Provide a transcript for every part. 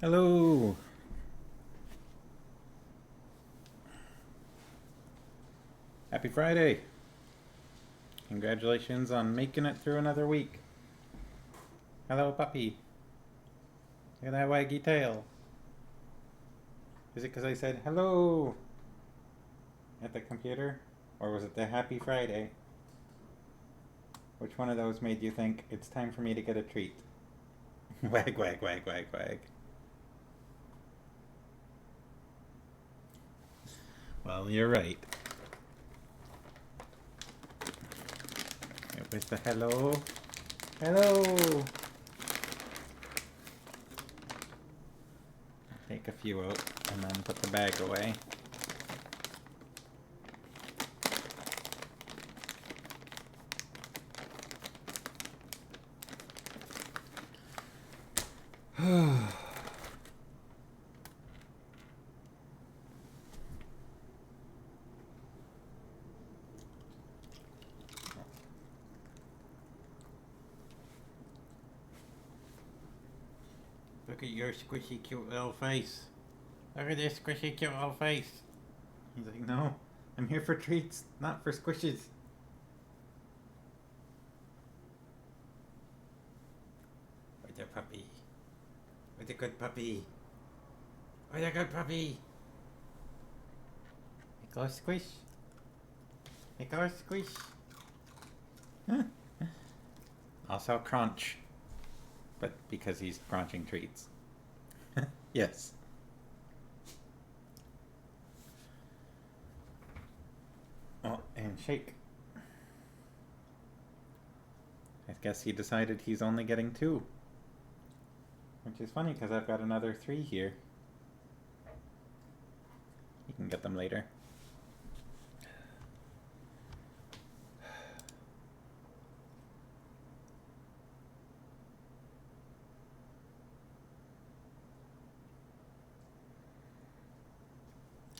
Hello! Happy Friday! Congratulations on making it through another week. Hello, puppy. Look at that waggy tail. Is it because I said hello at the computer? Or was it the Happy Friday? Which one of those made you think it's time for me to get a treat? Wag, wag, wag, wag, wag. Well, you're right. It was the hello. Hello! Take a few out and then put the bag away. Look at your squishy cute little face. Look at this squishy cute little face. He's like, no, I'm here for treats, not for squishes. What a puppy. What a good puppy. What a good puppy. It goes squish. It goes squish. Also crunch. But because he's crunching treats. Yes. Oh, and shake. I guess he decided he's only getting 2. Which is funny because I've got another 3 here. You can get them later.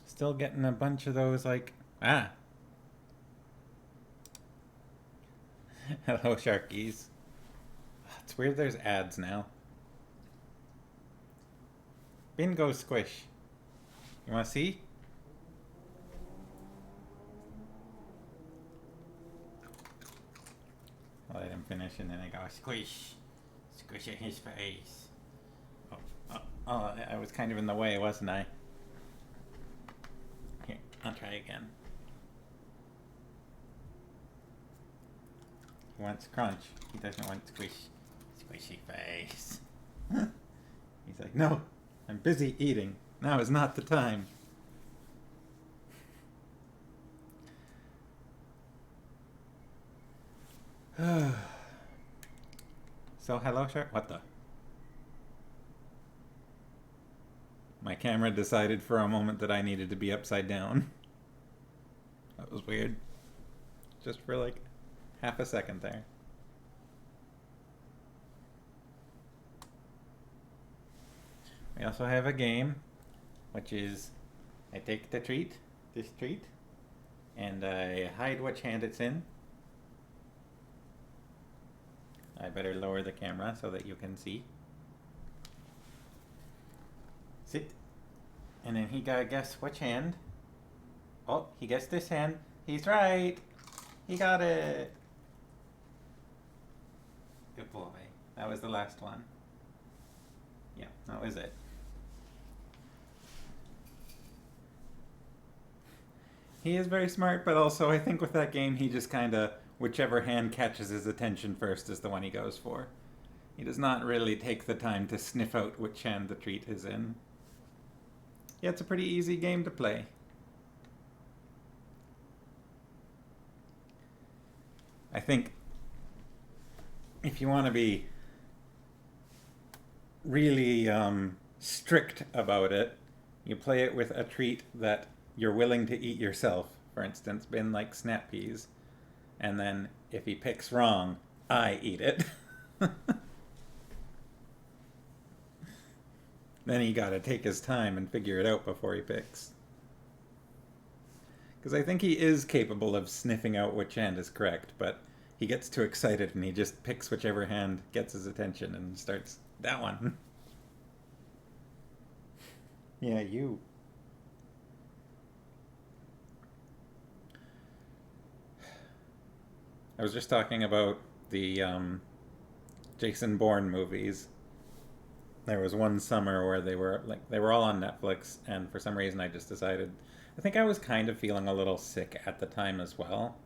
Still getting a bunch of those like, ah. Hello, Sharkies. It's weird there's ads now. Bingo squish. You wanna see? I'll let him finish and then I go squish. Squish at his face. Oh, I was kind of in the way, wasn't I? Here, I'll try again. He wants crunch. He doesn't want squish. Squishy face. He's like, no, I'm busy eating. Now is not the time. So, hello, Shark. What the? My camera decided for a moment that I needed to be upside down. That was weird. Just for like half a second there. We also have a game, which is I take the treat, this treat, and I hide which hand it's in. I better lower the camera so that you can see. Sit. And then he gotta guess which hand. Oh, he guessed this hand. He's right. He got it. Good boy. That was the last one. Yeah, that was it. He is very smart, but also I think with that game he just kind of, whichever hand catches his attention first is the one he goes for. He does not really take the time to sniff out which hand the treat is in. Yeah, it's a pretty easy game to play. I think if you want to be really strict about it, you play it with a treat that you're willing to eat yourself. For instance, bin like snap peas. And then if he picks wrong, I eat it. Then he gotta take his time and figure it out before he picks. Because I think he is capable of sniffing out which hand is correct, but he gets too excited and he just picks whichever hand gets his attention and starts that one. Yeah, you. I was just talking about the Jason Bourne movies. There was one summer where they were all on Netflix, and for some reason I just decided. I think I was kind of feeling a little sick at the time as well.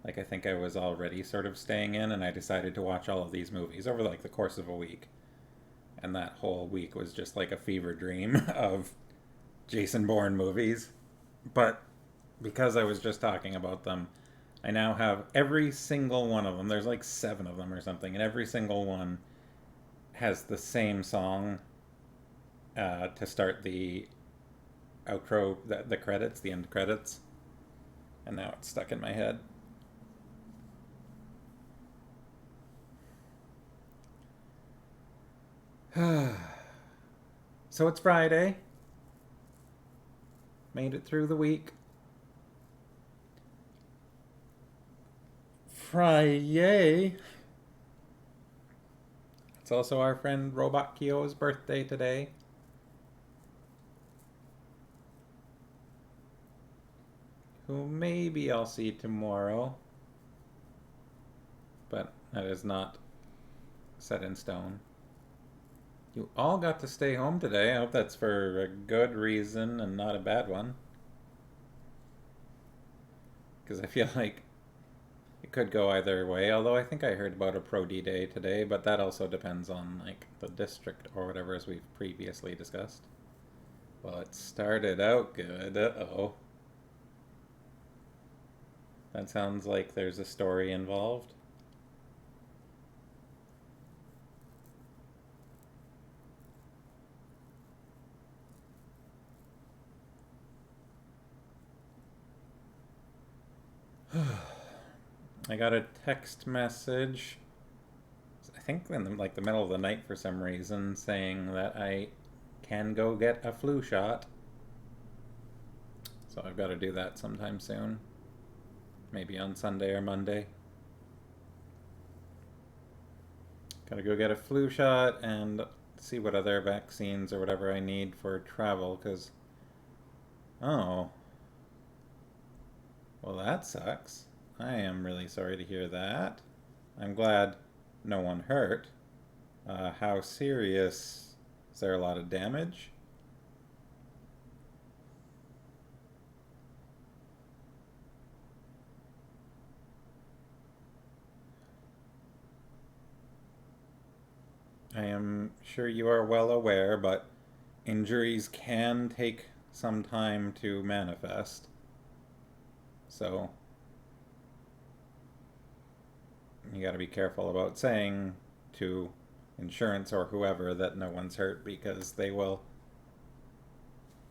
Like I think I was already sort of staying in, and I decided to watch all of these movies over like the course of a week. And that whole week was just like a fever dream of Jason Bourne movies. But because I was just talking about them, I now have every single one of them. There's like 7 of them or something, and every single one has the same song to start the outro, the credits, the end credits. And now it's stuck in my head. So it's Friday. Made it through the week. Friday. It's also our friend Robot Kyo's birthday today. Who maybe I'll see tomorrow. But that is not set in stone. You all got to stay home today. I hope that's for a good reason and not a bad one. Because I feel like it could go either way. Although I think I heard about a Pro D Day today, but that also depends on like the district or whatever, as we've previously discussed. Well, it started out good. Uh-oh. That sounds like there's a story involved. I got a text message, I think in the middle of the night for some reason, saying that I can go get a flu shot. So I've got to do that sometime soon. Maybe on Sunday or Monday. Gotta go get a flu shot and see what other vaccines or whatever I need for travel, because... Oh. Well, that sucks. I am really sorry to hear that. I'm glad no one hurt. How serious? Is there a lot of damage? I am sure you are well aware, but injuries can take some time to manifest. So you got to be careful about saying to insurance or whoever that no one's hurt, because they will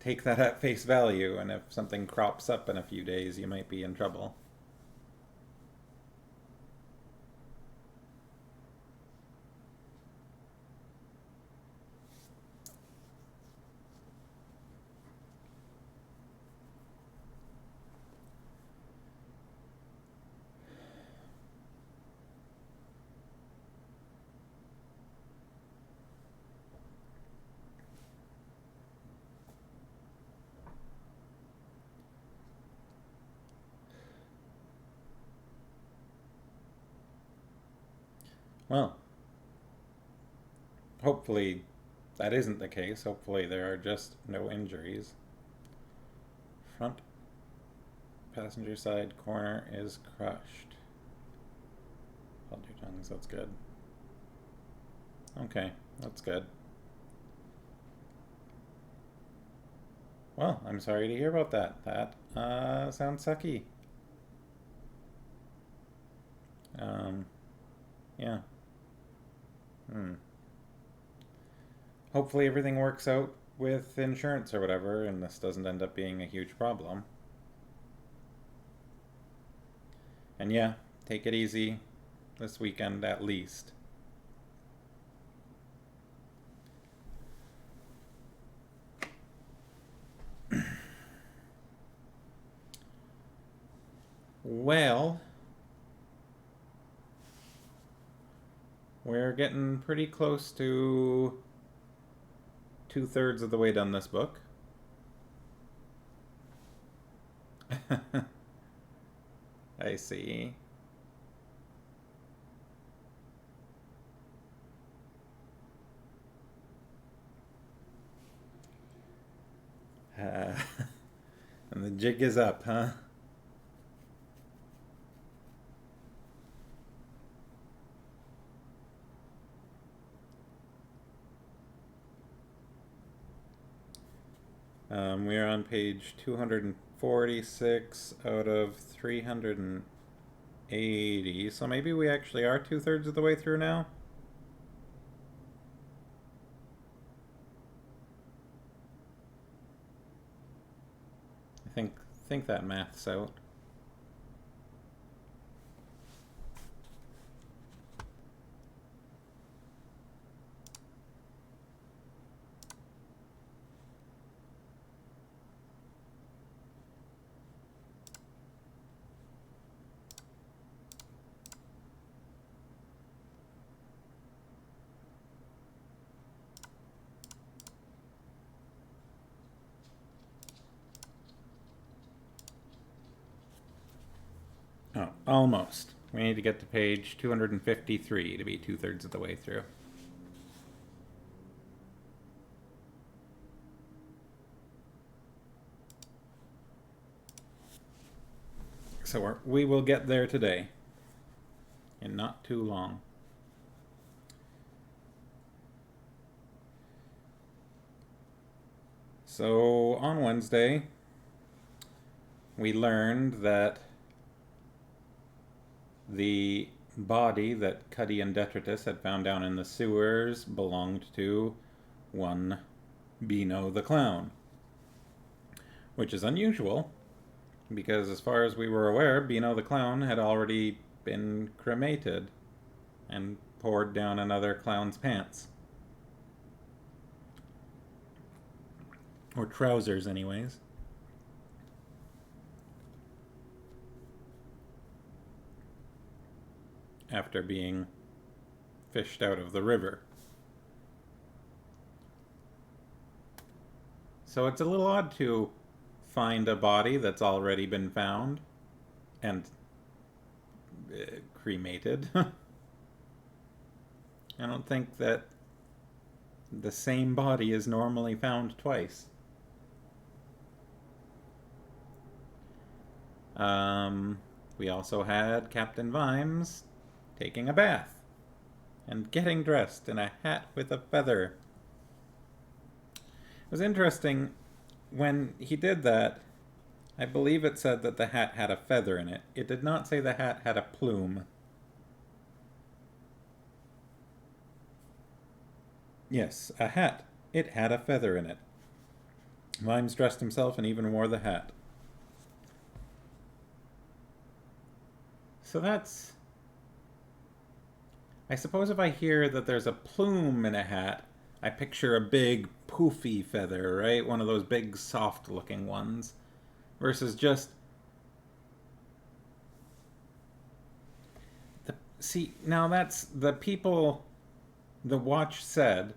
take that at face value, and if something crops up in a few days, you might be in trouble. Well, hopefully that isn't the case. Hopefully there are just no injuries. Front passenger side corner is crushed. Hold your tongues, that's good. Okay, that's good. Well, I'm sorry to hear about that. That sounds sucky. Yeah. Hmm. Hopefully everything works out with insurance or whatever, and this doesn't end up being a huge problem. And yeah, take it easy this weekend at least. Well, we're getting pretty close to 2/3 of the way done this book. I see. Uh, and the jig is up, huh? We are on page 246 out of 380, so maybe we actually are 2/3 of the way through now? I think that math's out. Oh, almost. We need to get to page 253 to be 2/3 of the way through. So we will get there today. And not too long. So on Wednesday, we learned that the body that Cuddy and Detritus had found down in the sewers belonged to one Beano the Clown. Which is unusual, because as far as we were aware, Beano the Clown had already been cremated and poured down another clown's pants. Or trousers, anyways. After being fished out of the river. So it's a little odd to find a body that's already been found and cremated. I don't think that the same body is normally found twice. We also had Captain Vimes taking a bath and getting dressed in a hat with a feather. It was interesting, when he did that, I believe it said that the hat had a feather in it. It did not say the hat had a plume. Yes, a hat. It had a feather in it. Vimes dressed himself and even wore the hat. So that's... I suppose if I hear that there's a plume in a hat, I picture a big poofy feather, right? One of those big soft looking ones. Versus just... See, now that's the people... The watch said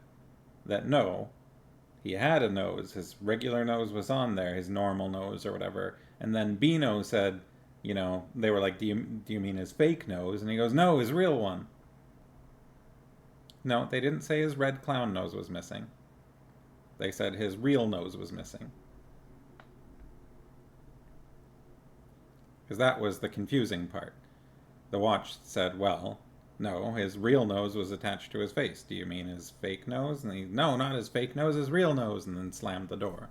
that no, he had a nose. His regular nose was on there, his normal nose or whatever. And then Beano said, you know, they were like, do you mean his fake nose? And he goes, no, his real one. No, they didn't say his red clown nose was missing. They said his real nose was missing. Because that was the confusing part. The watch said, well, no, his real nose was attached to his face. Do you mean his fake nose? And he, no, not his fake nose, his real nose, and then slammed the door.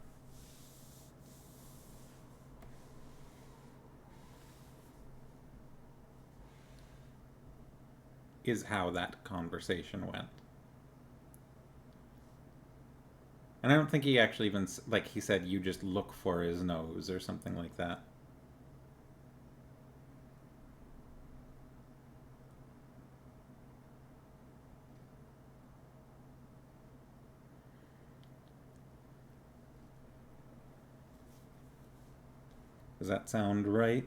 Is how that conversation went. And I don't think he actually even, like, he said, you just look for his nose or something like that. Does that sound right?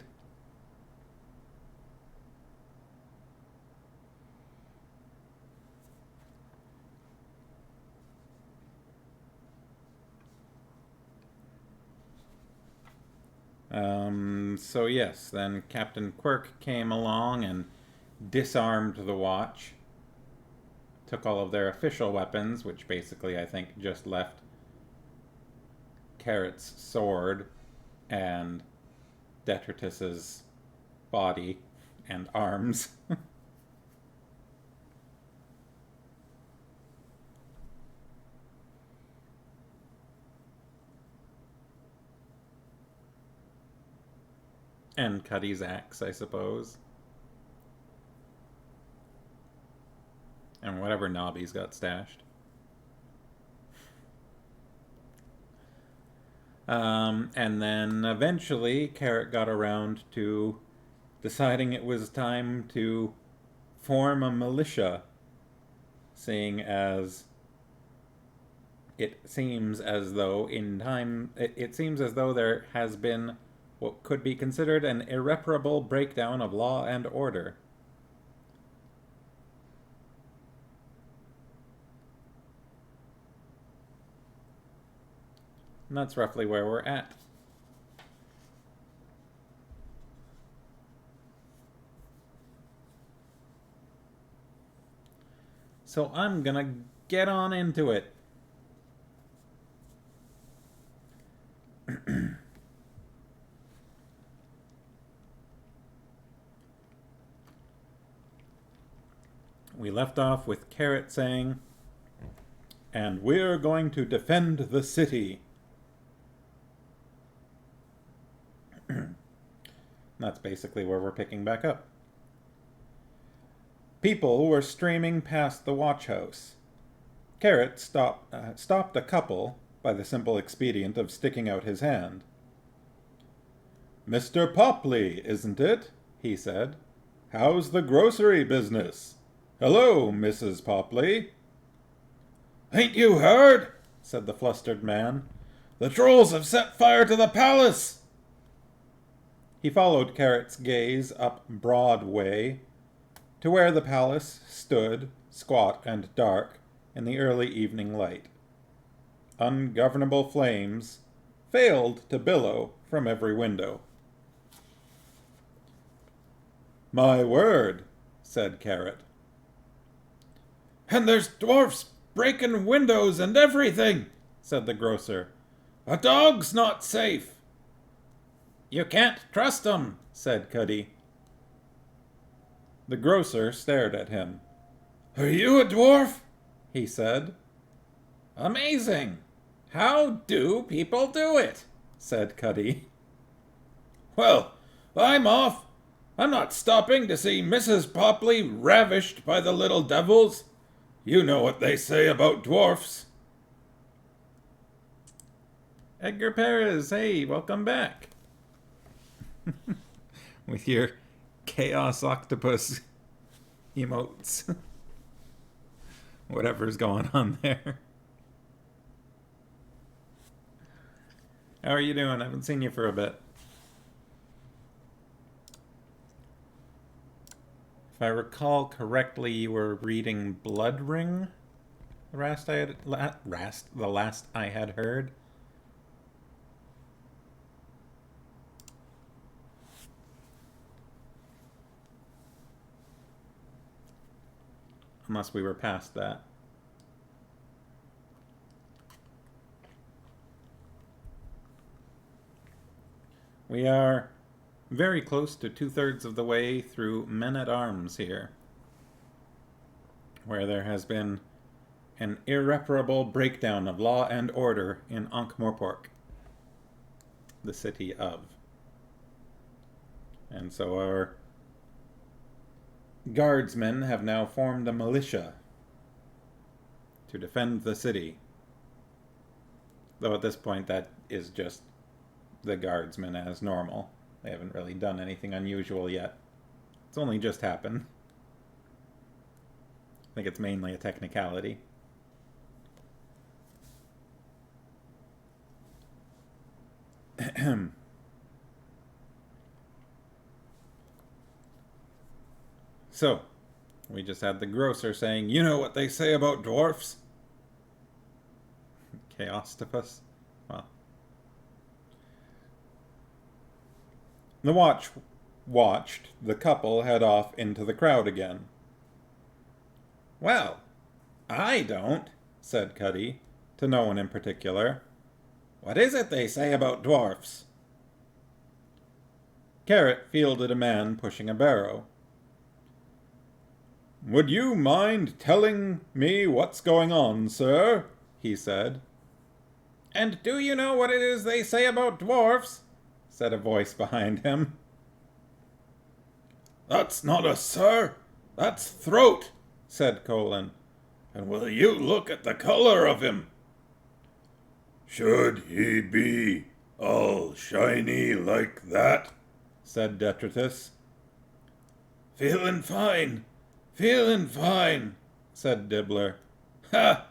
So yes, then Captain Quirk came along and disarmed the watch. Took all of their official weapons, which basically I think just left Carrot's sword and Detritus's body and arms. And Cuddy's axe, I suppose. And whatever Nobby's got stashed. And then eventually Carrot got around to deciding it was time to form a militia, seeing as it seems as though it seems as though there has been what could be considered an irreparable breakdown of law and order. And that's roughly where we're at. So I'm gonna get on into it. We left off with Carrot saying, "And we're going to defend the city." That's basically where we're picking back up. People were streaming past the watch house. Carrot stopped a couple by the simple expedient of sticking out his hand. "Mr. Popley, isn't it?" he said. "How's the grocery business? Hello, Mrs. Popley." "Ain't you heard?" said the flustered man. "The trolls have set fire to the palace." He followed Carrot's gaze up Broadway to where the palace stood, squat and dark, in the early evening light. Ungovernable flames failed to billow from every window. "My word," said Carrot. "And there's dwarfs breaking windows and everything," said the grocer. "A dog's not safe." "You can't trust 'em," said Cuddy. The grocer stared at him. "Are you a dwarf?" he said. "Amazing! How do people do it?" said Cuddy. "Well, I'm off. I'm not stopping to see Mrs. Popley ravished by the little devils. You know what they say about dwarfs." Edgar Perez, hey, welcome back. With your chaos octopus emotes. Whatever's going on there. How are you doing? I haven't seen you for a bit. If I recall correctly, you were reading Blood Ring the last I had heard. Unless we were past that. We are very close to 2/3 of the way through Men-at-Arms here, where there has been an irreparable breakdown of law and order in Ankh-Morpork, the city of. And so our guardsmen have now formed a militia to defend the city. Though at this point that is just the guardsmen as normal. They haven't really done anything unusual yet. It's only just happened. I think it's mainly a technicality. So, we just had the grocer saying, "You know what they say about dwarfs?" Chaostopus? Well. The watch watched the couple head off into the crowd again. "Well, I don't," said Cuddy, to no one in particular. "What is it they say about dwarfs?" Carrot fielded a man pushing a barrow. "Would you mind telling me what's going on, sir?" he said. "And do you know what it is they say about dwarfs?" said a voice behind him. "That's not a sir, that's Throat," said Colin. "And will you look at the colour of him?" "Should he be all shiny like that?" said Detritus. "Feelin' fine, said Dibbler. "Ha!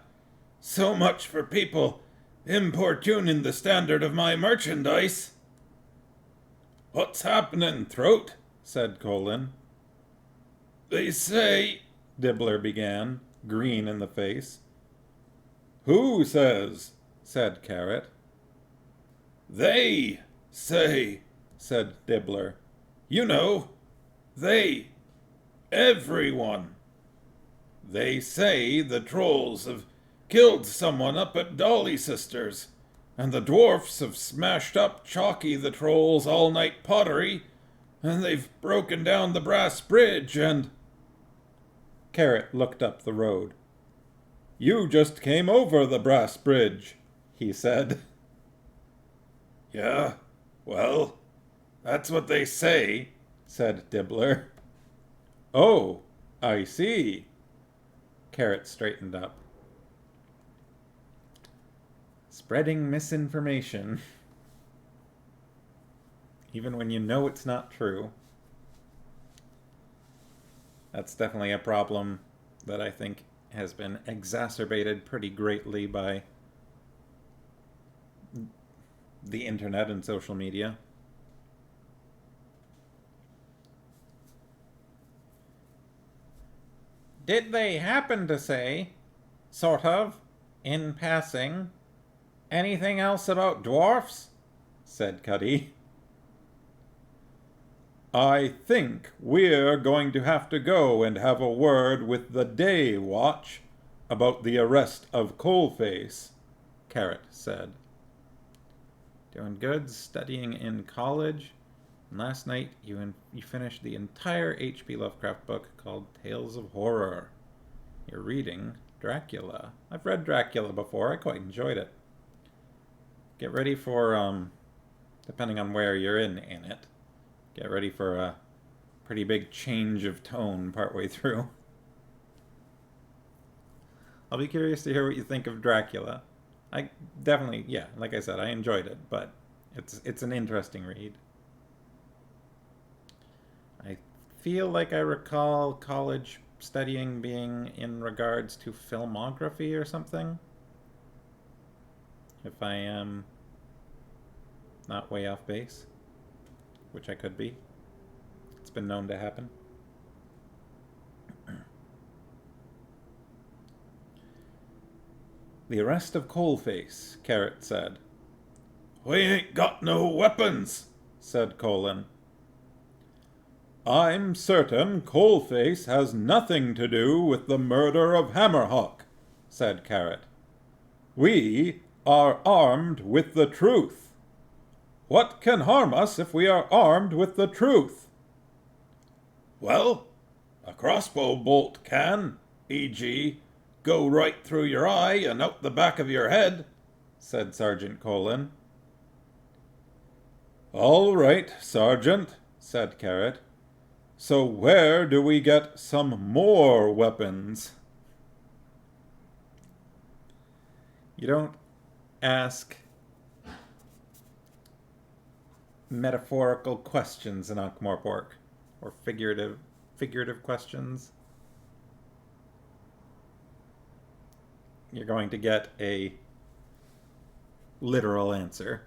So much for people importuning the standard of my merchandise." "What's happening, Throat?" said Colin. "They say," Dibbler began, green in the face. "Who says?" said Carrot. "They say," said Dibbler. "You know, they, everyone. They say the trolls have killed someone up at Dolly Sisters, and the dwarfs have smashed up Chalky the Troll's all-night pottery, and they've broken down the brass bridge, and—" Carrot looked up the road. "You just came over the brass bridge," he said. "Yeah, well, that's what they say," said Dibbler. "Oh, I see." Carrot straightened up. Spreading misinformation. Even when you know it's not true. That's definitely a problem that I think has been exacerbated pretty greatly by the internet and social media. "Did they happen to say, sort of, in passing, anything else about dwarfs?" said Cuddy. "I think we're going to have to go and have a word with the Day Watch about the arrest of Coalface," Carrot said. "Doing good, studying in college. And last night you finished the entire H.P. Lovecraft book called Tales of Horror. You're reading Dracula. I've read Dracula before. I quite enjoyed it. Get ready for, depending on where you're in it, get ready for a pretty big change of tone partway through. I'll be curious to hear what you think of Dracula. I definitely, yeah, like I said, I enjoyed it, but it's an interesting read. I feel like I recall college studying being in regards to filmography or something. If I am not way off base, which I could be. It's been known to happen. "The arrest of Coalface," Carrot said. "We ain't got no weapons," said Colin. "I'm certain Coalface has nothing to do with the murder of Hammerhawk," said Carrot. "We are armed with the truth. What can harm us if we are armed with the truth?" "Well, a crossbow bolt can, e.g., go right through your eye and out the back of your head," said Sergeant Colin. "All right, Sergeant," said Carrot. "So where do we get some more weapons?" You don't ask metaphorical questions in Ankh-Morpork, or figurative questions. You're going to get a literal answer.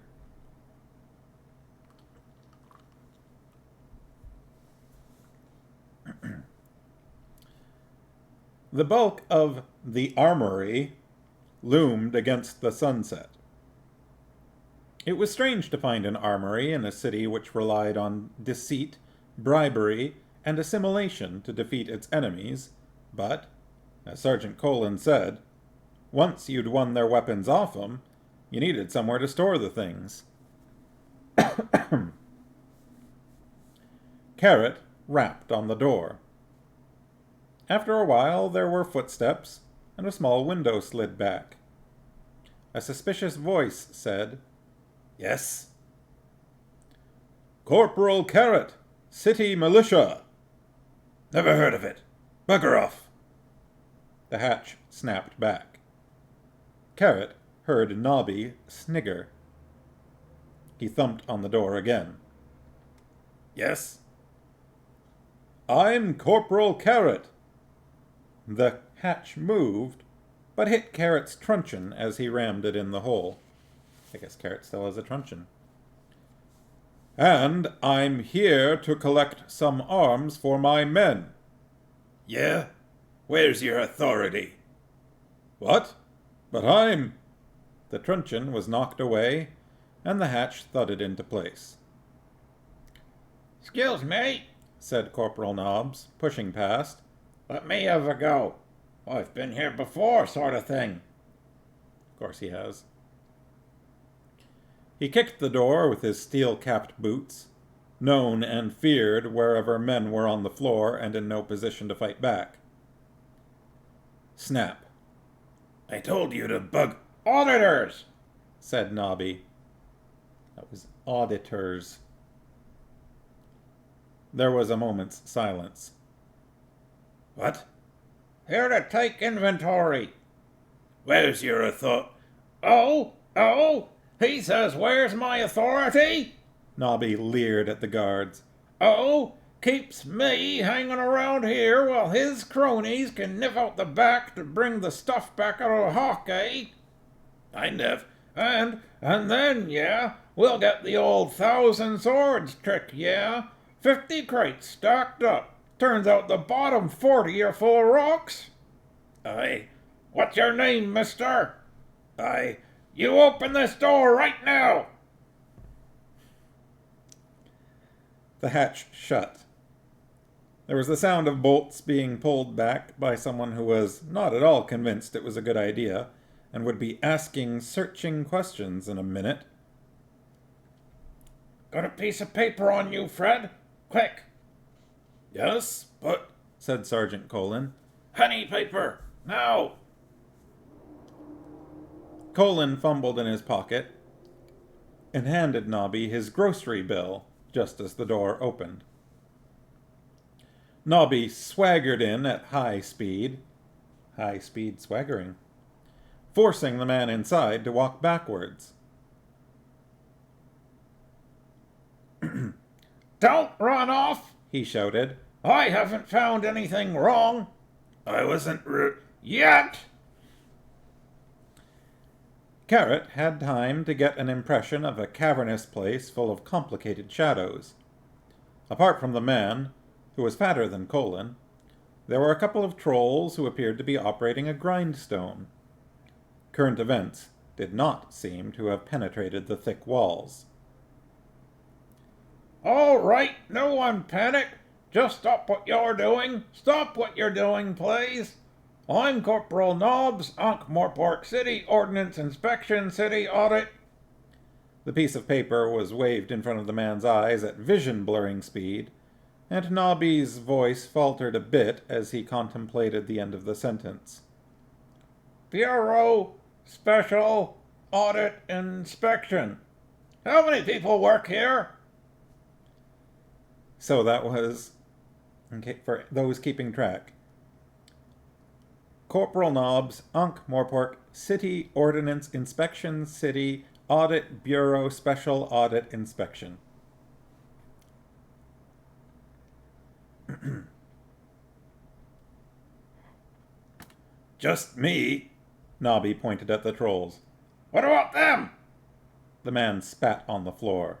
The bulk of the Armoury loomed against the sunset. It was strange to find an armory in a city which relied on deceit, bribery, and assimilation to defeat its enemies, but, as Sergeant Colin said, once you'd won their weapons off 'em, you needed somewhere to store the things. Carrot rapped on the door. After a while, there were footsteps, and a small window slid back. A suspicious voice said, "Yes?" "Corporal Carrot, City Militia." "Never heard of it. Bugger off." The hatch snapped back. Carrot heard Nobby snigger. He thumped on the door again. "Yes?" "I'm Corporal Carrot." The hatch moved, but hit Carrot's truncheon as he rammed it in the hole. I guess Carrot still has a truncheon. "And I'm here to collect some arms for my men." "Yeah? Where's your authority?" "What? But I'm—" The truncheon was knocked away, and the hatch thudded into place. "Excuse me," said Corporal Nobbs, pushing past. "Let me have a go. I've been here before, sort of thing." Of course he has. He kicked the door with his steel-capped boots, known and feared wherever men were on the floor and in no position to fight back. Snap. "I told you to bug—" "Auditors!" said Nobby. That was auditors. There was a moment's silence. "What?" "Here to take inventory." "Where's your Oh! He says, where's my authority?" Nobby leered at the guards. "Oh, keeps me hanging around here while his cronies can nip out the back to bring the stuff back out of the hawk, eh? I nev— And then, yeah, we'll get the old 1,000 swords trick, yeah? 50 crates stacked up. Turns out the bottom 40 are full of rocks." "I— "What's your name, mister?" I— "You open this door right now!" The hatch shut. There was the sound of bolts being pulled back by someone who was not at all convinced it was a good idea, and would be asking searching questions in a minute. "Got a piece of paper on you, Fred? Quick!" "Yes, but—" said Sergeant Colin. "Penny paper! Now!" Colin fumbled in his pocket and handed Nobby his grocery bill just as the door opened. Nobby swaggered in at high speed swaggering, forcing the man inside to walk backwards. "Don't run off!" he shouted. "I haven't found anything wrong." "I wasn't yet!" Carrot had time to get an impression of a cavernous place full of complicated shadows. Apart from the man, who was fatter than Colin, there were a couple of trolls who appeared to be operating a grindstone. Current events did not seem to have penetrated the thick walls. "All right, no one panic. Just stop what you're doing. Stop what you're doing, please. I'm Corporal Nobbs, Ankh-Morpork City Ordnance Inspection City Audit." The piece of paper was waved in front of the man's eyes at vision-blurring speed, and Nobby's voice faltered a bit as he contemplated the end of the sentence. "Bureau Special Audit Inspection. How many people work here?" So that was, for those keeping track, Corporal Nobbs, Ankh-Morpork City Ordnance Inspection City Audit Bureau Special Audit Inspection. "Just me," Nobby pointed at the trolls. "What about them?" The man spat on the floor.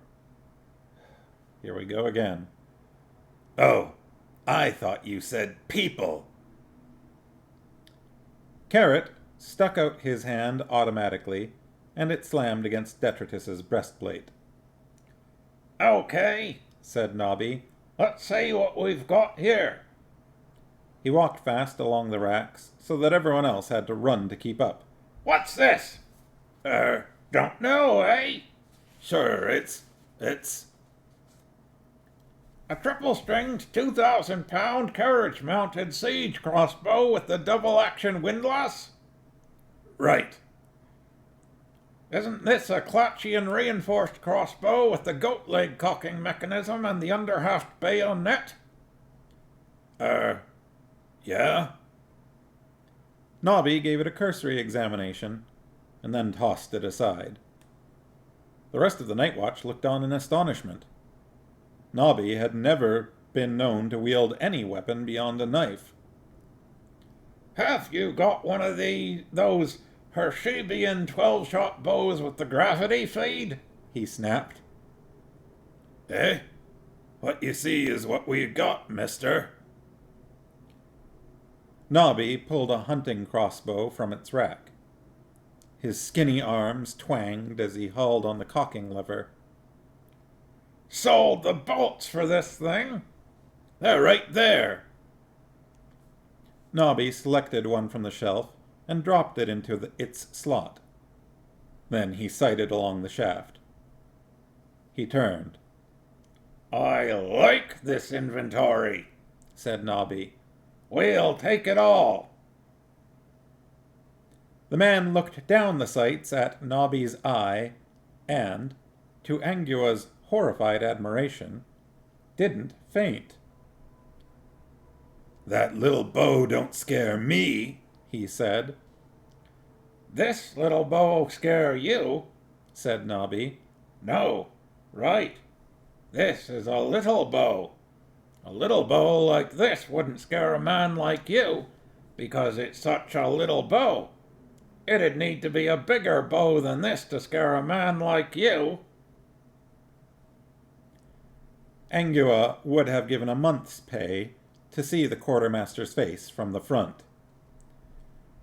Here we go again. "Oh, I thought you said people." Carrot stuck out his hand automatically and it slammed against Detritus's breastplate. Okay, said Nobby. Let's see what we've got here. He walked fast along the racks, so that everyone else had to run to keep up. What's this? Don't know, eh? Sure, it's... A triple-stringed 2,000-pound carriage-mounted siege crossbow with the double-action windlass? Right. Isn't this a Clatchian reinforced crossbow with the goat leg cocking mechanism and the underhaft bayonet? Yeah? Nobby gave it a cursory examination, and then tossed it aside. The rest of the Night Watch looked on in astonishment. Nobby had never been known to wield any weapon beyond a knife. Have you got one of those Hershebian 12-shot bows with the gravity feed? He snapped. Eh? What you see is what we got, mister. Nobby pulled a hunting crossbow from its rack. His skinny arms twanged as he hauled on the cocking lever. Sold the bolts for this thing. They're right there. Nobby selected one from the shelf and dropped it into its slot. Then he sighted along the shaft. He turned. I like this inventory, said Nobby. We'll take it all. The man looked down the sights at Nobby's eye and, to Angua's horrified admiration, didn't faint. That little bow don't scare me, he said. This little bow scare you, said Nobby. No, right. This is a little bow. A little bow like this wouldn't scare a man like you, because it's such a little bow. It'd need to be a bigger bow than this to scare a man like you. Angua would have given a month's pay to see the quartermaster's face from the front.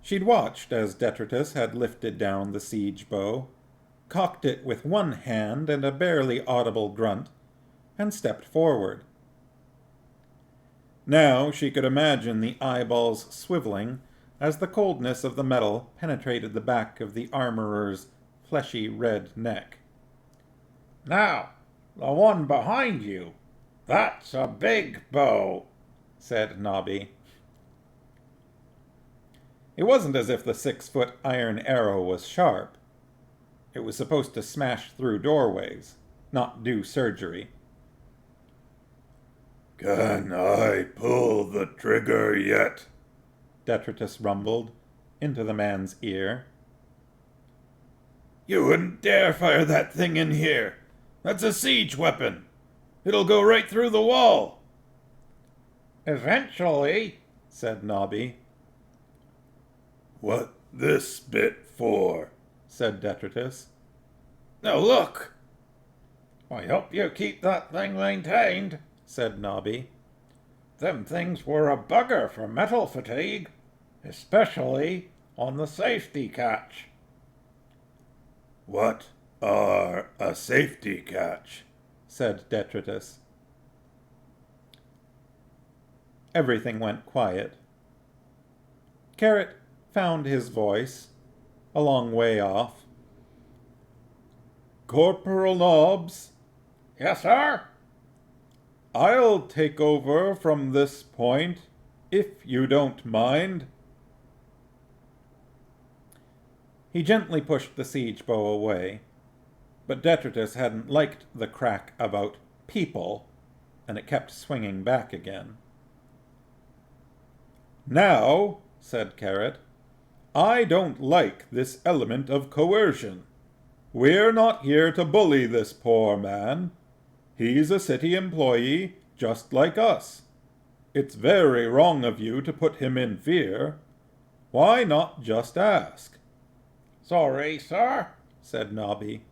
She'd watched as Detritus had lifted down the siege bow, cocked it with one hand and a barely audible grunt, and stepped forward. Now she could imagine the eyeballs swiveling as the coldness of the metal penetrated the back of the armorer's fleshy red neck. Now, the one behind you, that's a big bow, said Nobby. It wasn't as if the 6-foot iron arrow was sharp. It was supposed to smash through doorways, not do surgery. Can I pull the trigger yet? Detritus rumbled into the man's ear. You wouldn't dare fire that thing in here. That's a siege weapon. It'll go right through the wall. Eventually, said Nobby. What this bit for? Said Detritus. Now look. I hope you keep that thing maintained, said Nobby. Them things were a bugger for metal fatigue, especially on the safety catch. What are a safety catch? Said Detritus. Everything went quiet. Carrot found his voice, a long way off. Corporal Nobbs? Yes, sir? I'll take over from this point, if you don't mind. He gently pushed the siege bow away, but Detritus hadn't liked the crack about people, and it kept swinging back again. Now, said Carrot, I don't like this element of coercion. We're not here to bully this poor man. He's a city employee, just like us. It's very wrong of you to put him in fear. Why not just ask? Sorry, sir, said Nobby.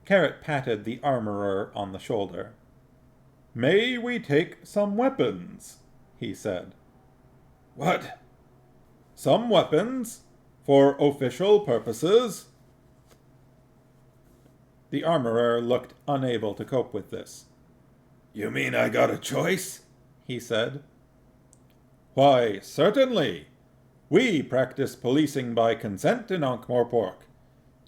Carrot patted the armorer on the shoulder. May we take some weapons? He said. What? Some weapons. For official purposes. The armorer looked unable to cope with this. You mean I got a choice? He said. Why, certainly. We practice policing by consent in Ankh-Morpork.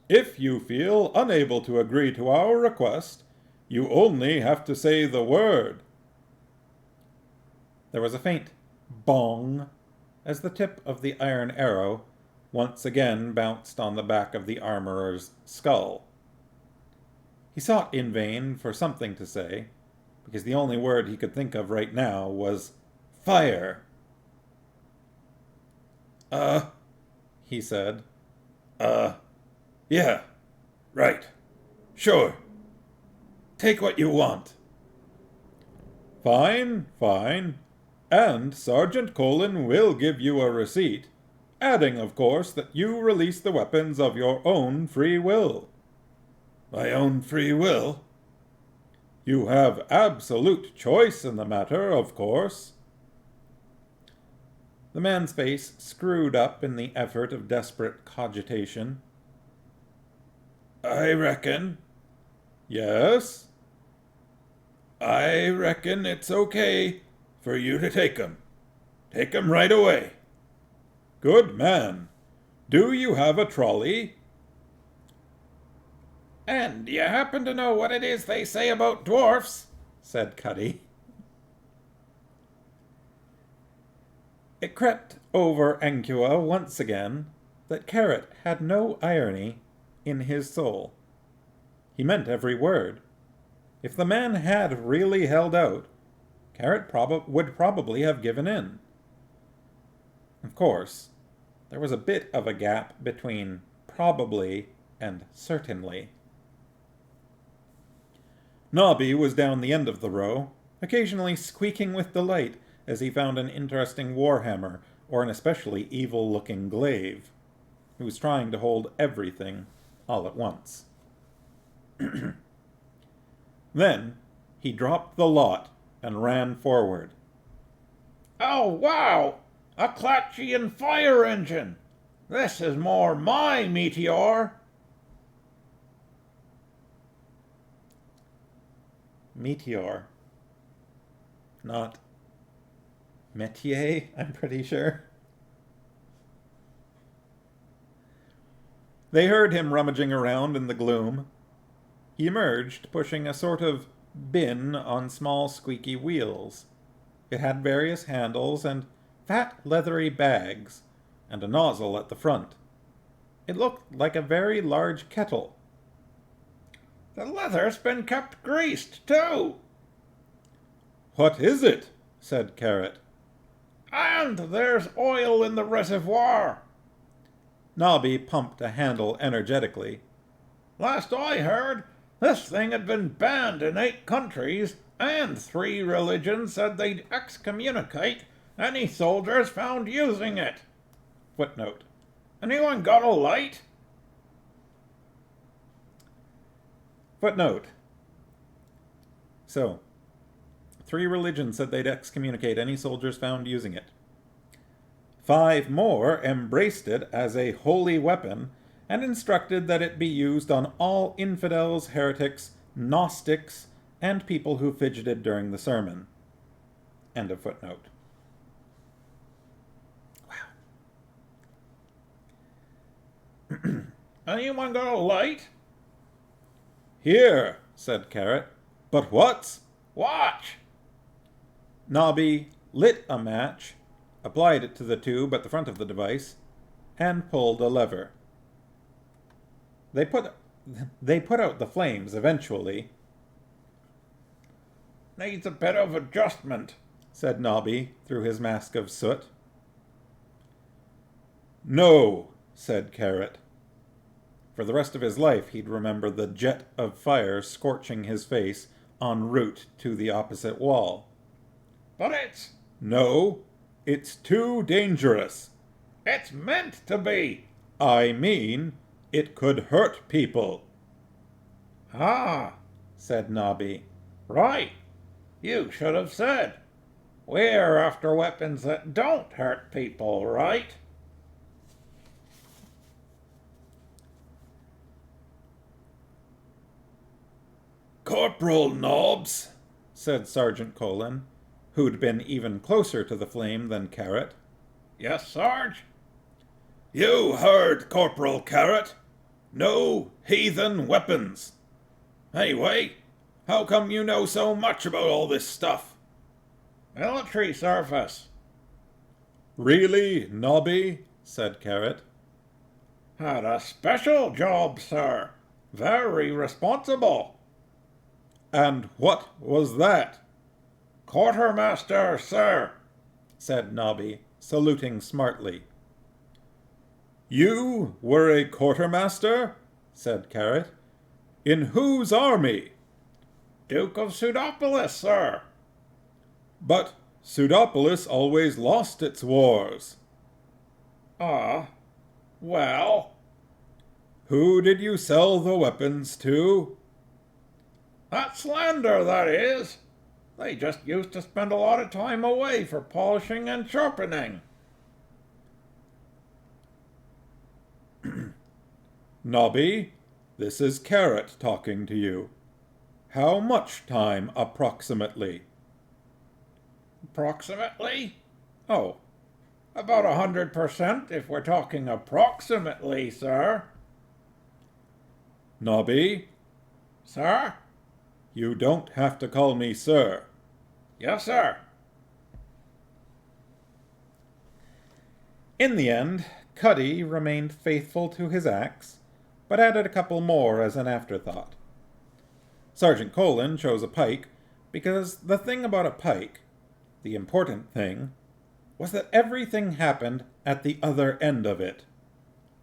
If you feel unable to agree to our request, you only have to say the word. There was a faint bong as the tip of the iron arrow once again bounced on the back of the armorer's skull. He sought in vain for something to say, because the only word he could think of right now was fire. He said. Yeah, right. Sure. Take what you want. Fine, fine. And Sergeant Colin will give you a receipt, adding, of course, that you release the weapons of your own free will. My own free will? You have absolute choice in the matter, of course. The man's face screwed up in the effort of desperate cogitation. I reckon. Yes? I reckon it's okay for you to take 'em. Take 'em right away. Good man. Do you have a trolley? And do you happen to know what it is they say about dwarfs? Said Cuddy. It crept over Anqua once again that Carrot had no irony in his soul. He meant every word. If the man had really held out, Carrot would probably have given in. Of course, there was a bit of a gap between probably and certainly. Nobby was down the end of the row, occasionally squeaking with delight as he found an interesting warhammer or an especially evil-looking glaive. He was trying to hold everything all at once. Then he dropped the lot and ran forward. Oh, wow! A Clatchian fire engine! This is more my meteor! Meteor. Not métier, I'm pretty sure. They heard him rummaging around in the gloom. He emerged, pushing a sort of bin on small squeaky wheels. It had various handles and fat leathery bags, and a nozzle at the front. It looked like a very large kettle. The leather's been kept greased, too! What is it? Said Carrot. And there's oil in the reservoir! Nobby pumped a handle energetically. Last I heard, this thing had been banned in 8 countries, and 3 religions said they'd excommunicate any soldiers found using it. Footnote. Anyone got a light? Footnote. So, 3 religions said they'd excommunicate any soldiers found using it. 5 more embraced it as a holy weapon and instructed that it be used on all infidels, heretics, Gnostics, and people who fidgeted during the sermon. End of footnote. Wow. Anyone got a light? Here, said Carrot. But what's? Watch! Nobby lit a match, applied it to the tube at the front of the device, and pulled a lever. They put out the flames eventually. Needs a bit of adjustment, said Nobby through his mask of soot. No, said Carrot. For the rest of his life he'd remember the jet of fire scorching his face en route to the opposite wall. But it's... No, it's too dangerous. It's meant to be. I mean, it could hurt people. Ah, said Nobby. Right. You should have said. We're after weapons that don't hurt people, right? Corporal Nobbs, said Sergeant Colin, who'd been even closer to the flame than Carrot. Yes, Sarge? You heard Corporal Carrot. No heathen weapons. Anyway, how come you know so much about all this stuff? Military service. Really, Nobby? Said Carrot. Had a special job, sir. Very responsible. And what was that? Quartermaster, sir, said Nobby, saluting smartly. You were a quartermaster? Said Carrot. In whose army? Duke of Pseudopolis, sir. But Pseudopolis always lost its wars. Well. Who did you sell the weapons to? That slander, that is. They just used to spend a lot of time away for polishing and sharpening. Nobby, this is Carrot talking to you. How much time, approximately? Approximately? Oh, about 100% if we're talking approximately, sir. Nobby? Sir? You don't have to call me sir. Yes, sir. In the end, Cuddy remained faithful to his axe, but added a couple more as an afterthought. Sergeant Colin chose a pike because the thing about a pike, the important thing, was that everything happened at the other end of it,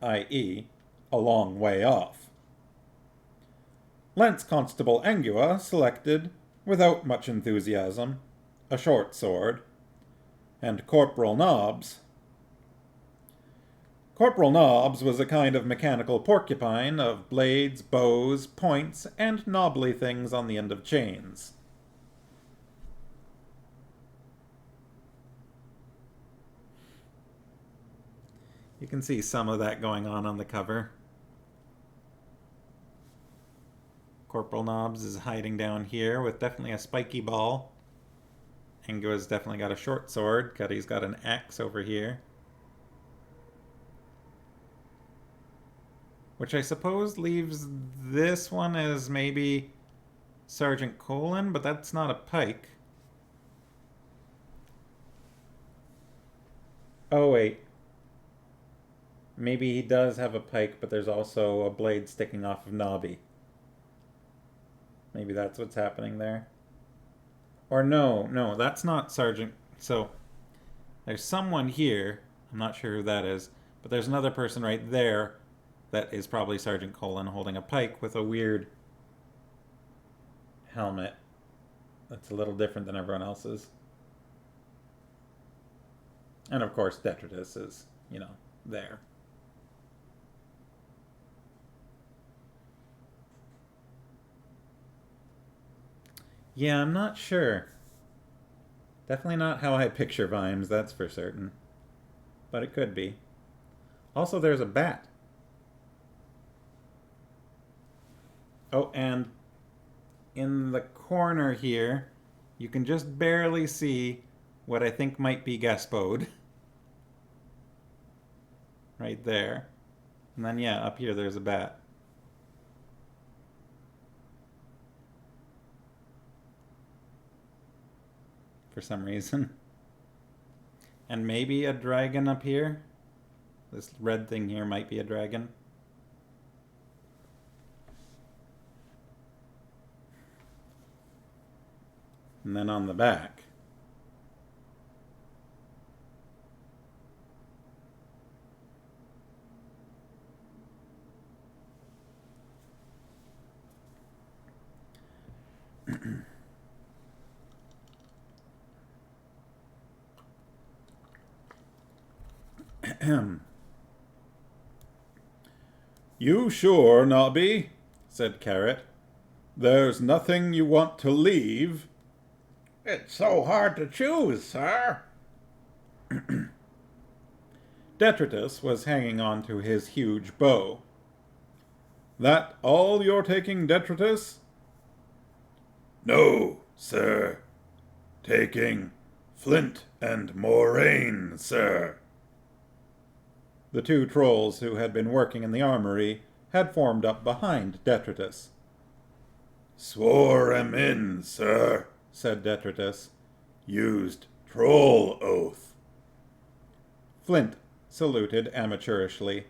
i.e., a long way off. Lance Constable Angua selected, without much enthusiasm, a short sword, and Corporal Nobbs was a kind of mechanical porcupine of blades, bows, points, and knobbly things on the end of chains. You can see some of that going on the cover. Corporal Nobbs is hiding down here with definitely a spiky ball. Angua's definitely got a short sword. Cuddy's got an axe over here. Which I suppose leaves this one as maybe Sergeant Colin, but that's not a pike. Oh, wait. Maybe he does have a pike, but there's also a blade sticking off of Nobby. Maybe that's what's happening there. Or no, that's not Sergeant. So, there's someone here. I'm not sure who that is. But there's another person right there that is probably Sergeant Colin holding a pike with a weird helmet that's a little different than everyone else's. And of course, Detritus is, there. Yeah, I'm not sure. Definitely not how I picture Vimes, that's for certain. But it could be. Also, there's a bat. Oh, and in the corner here, you can just barely see what I think might be Gaspode. Right there. And then, yeah, up here there's a bat. For some reason. And maybe a dragon up here. This red thing here might be a dragon. And then on the back. You sure, Nobby? Said Carrot. There's nothing you want to leave? It's so hard to choose, sir. Detritus was hanging on to his huge bow. That all you're taking, Detritus? No, sir. Taking flint and moraine, sir. The two trolls who had been working in the armory had formed up behind Detritus. Swore 'em in, sir, said Detritus. Used troll oath. Flint saluted amateurishly.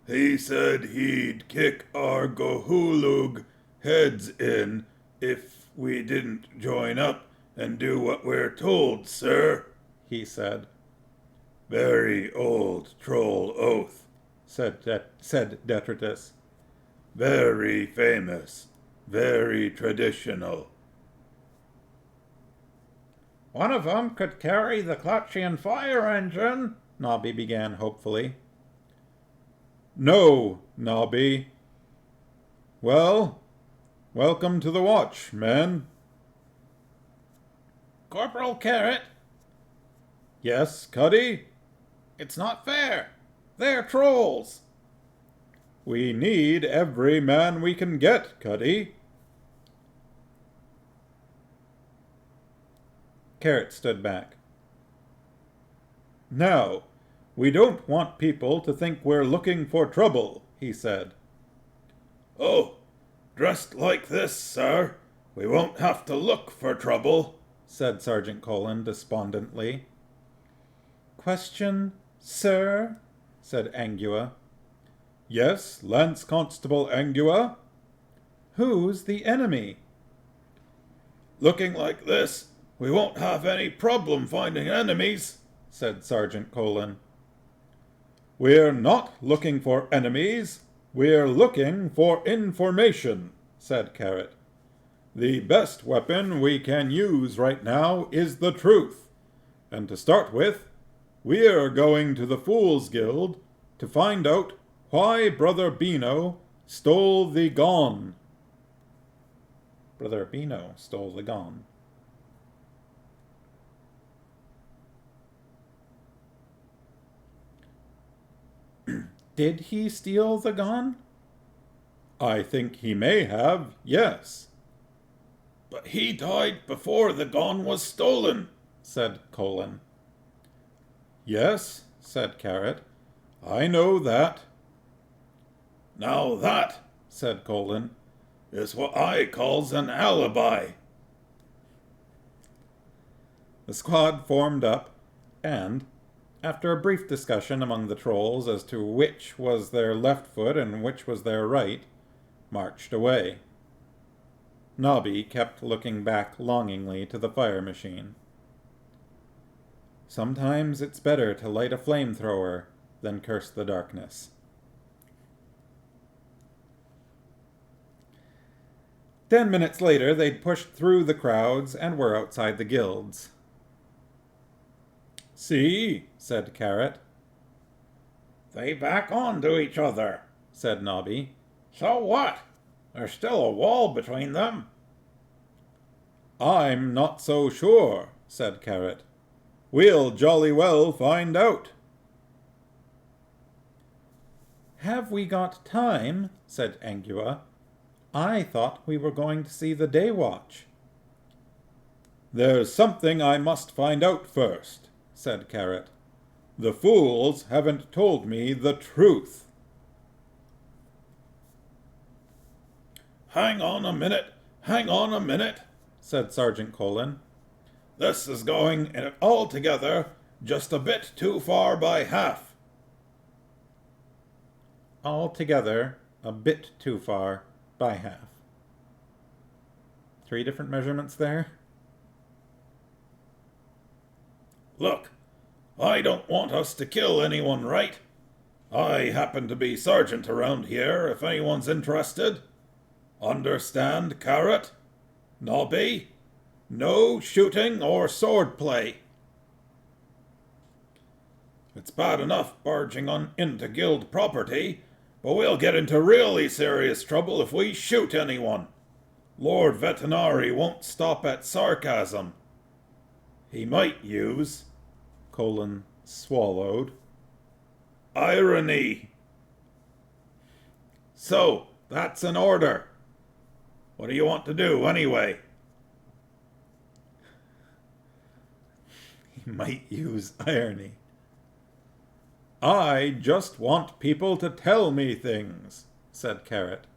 He said he'd kick our Gohulug heads in if we didn't join up and do what we're told, sir, he said. Very old troll oath, said Detritus. Very famous, very traditional. One of 'em could carry the Clutchian fire engine, Nobby began hopefully. No, Nobby. Well, welcome to the watch, men. Corporal Carrot. Yes, Cuddy? It's not fair. They're trolls. We need every man we can get, Cuddy. Carrot stood back. Now, we don't want people to think we're looking for trouble, he said. Oh, dressed like this, sir, we won't have to look for trouble, said Sergeant Colin despondently. Question, sir? Said Angua. Yes, Lance Constable Angua. Who's the enemy? Looking like this, we won't have any problem finding enemies, said Sergeant Colin. We're not looking for enemies. We're looking for information, said Carrot. The best weapon we can use right now is the truth. And to start with, we're going to the Fool's Guild to find out why Brother Beano stole the gone. Brother Beano stole the gone. Did he steal the gone? I think he may have, yes. But he died before the gone was stolen, said Colin. Yes, said Carrot. I know that. Now that, said Colin, is what I calls an alibi. The squad formed up, and, after a brief discussion among the trolls as to which was their left foot and which was their right, marched away. Nobby kept looking back longingly to the fire machine. Sometimes it's better to light a flamethrower than curse the darkness. 10 minutes later, they'd pushed through the crowds and were outside the guilds. See, said Carrot. They back on to each other, said Nobby. So what? There's still a wall between them. I'm not so sure, said Carrot. We'll jolly well find out. Have we got time? Said Angua. I thought we were going to see the day watch. There's something I must find out first, said Carrot. The fools haven't told me the truth. Hang on a minute, said Sergeant Colin. This is going altogether just a bit too far by half. Altogether a bit too far by half. 3 different measurements there. Look, I don't want us to kill anyone, right? I happen to be sergeant around here, if anyone's interested. Understand, Carrot? Nobby? No shooting or sword play. It's bad enough barging on into guild property, but we'll get into really serious trouble if we shoot anyone. Lord Vetinari won't stop at sarcasm. He might use, Colin swallowed, irony. So, that's an order. What do you want to do, anyway? He might use irony. I just want people to tell me things, said Carrot.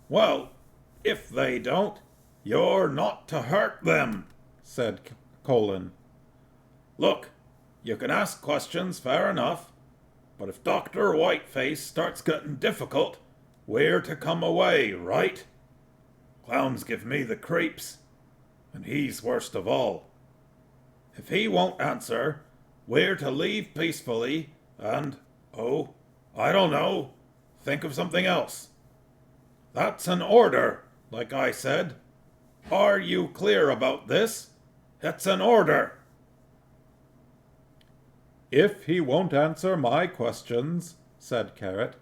Well, if they don't, you're not to hurt them, said Colin. Look, you can ask questions, fair enough, but if Dr. Whiteface starts getting difficult, we're to come away, right? Clowns give me the creeps, and he's worst of all. If he won't answer, we're to leave peacefully and, oh, I don't know, think of something else. That's an order, like I said. Are you clear about this? It's an order. If he won't answer my questions, said Carrot,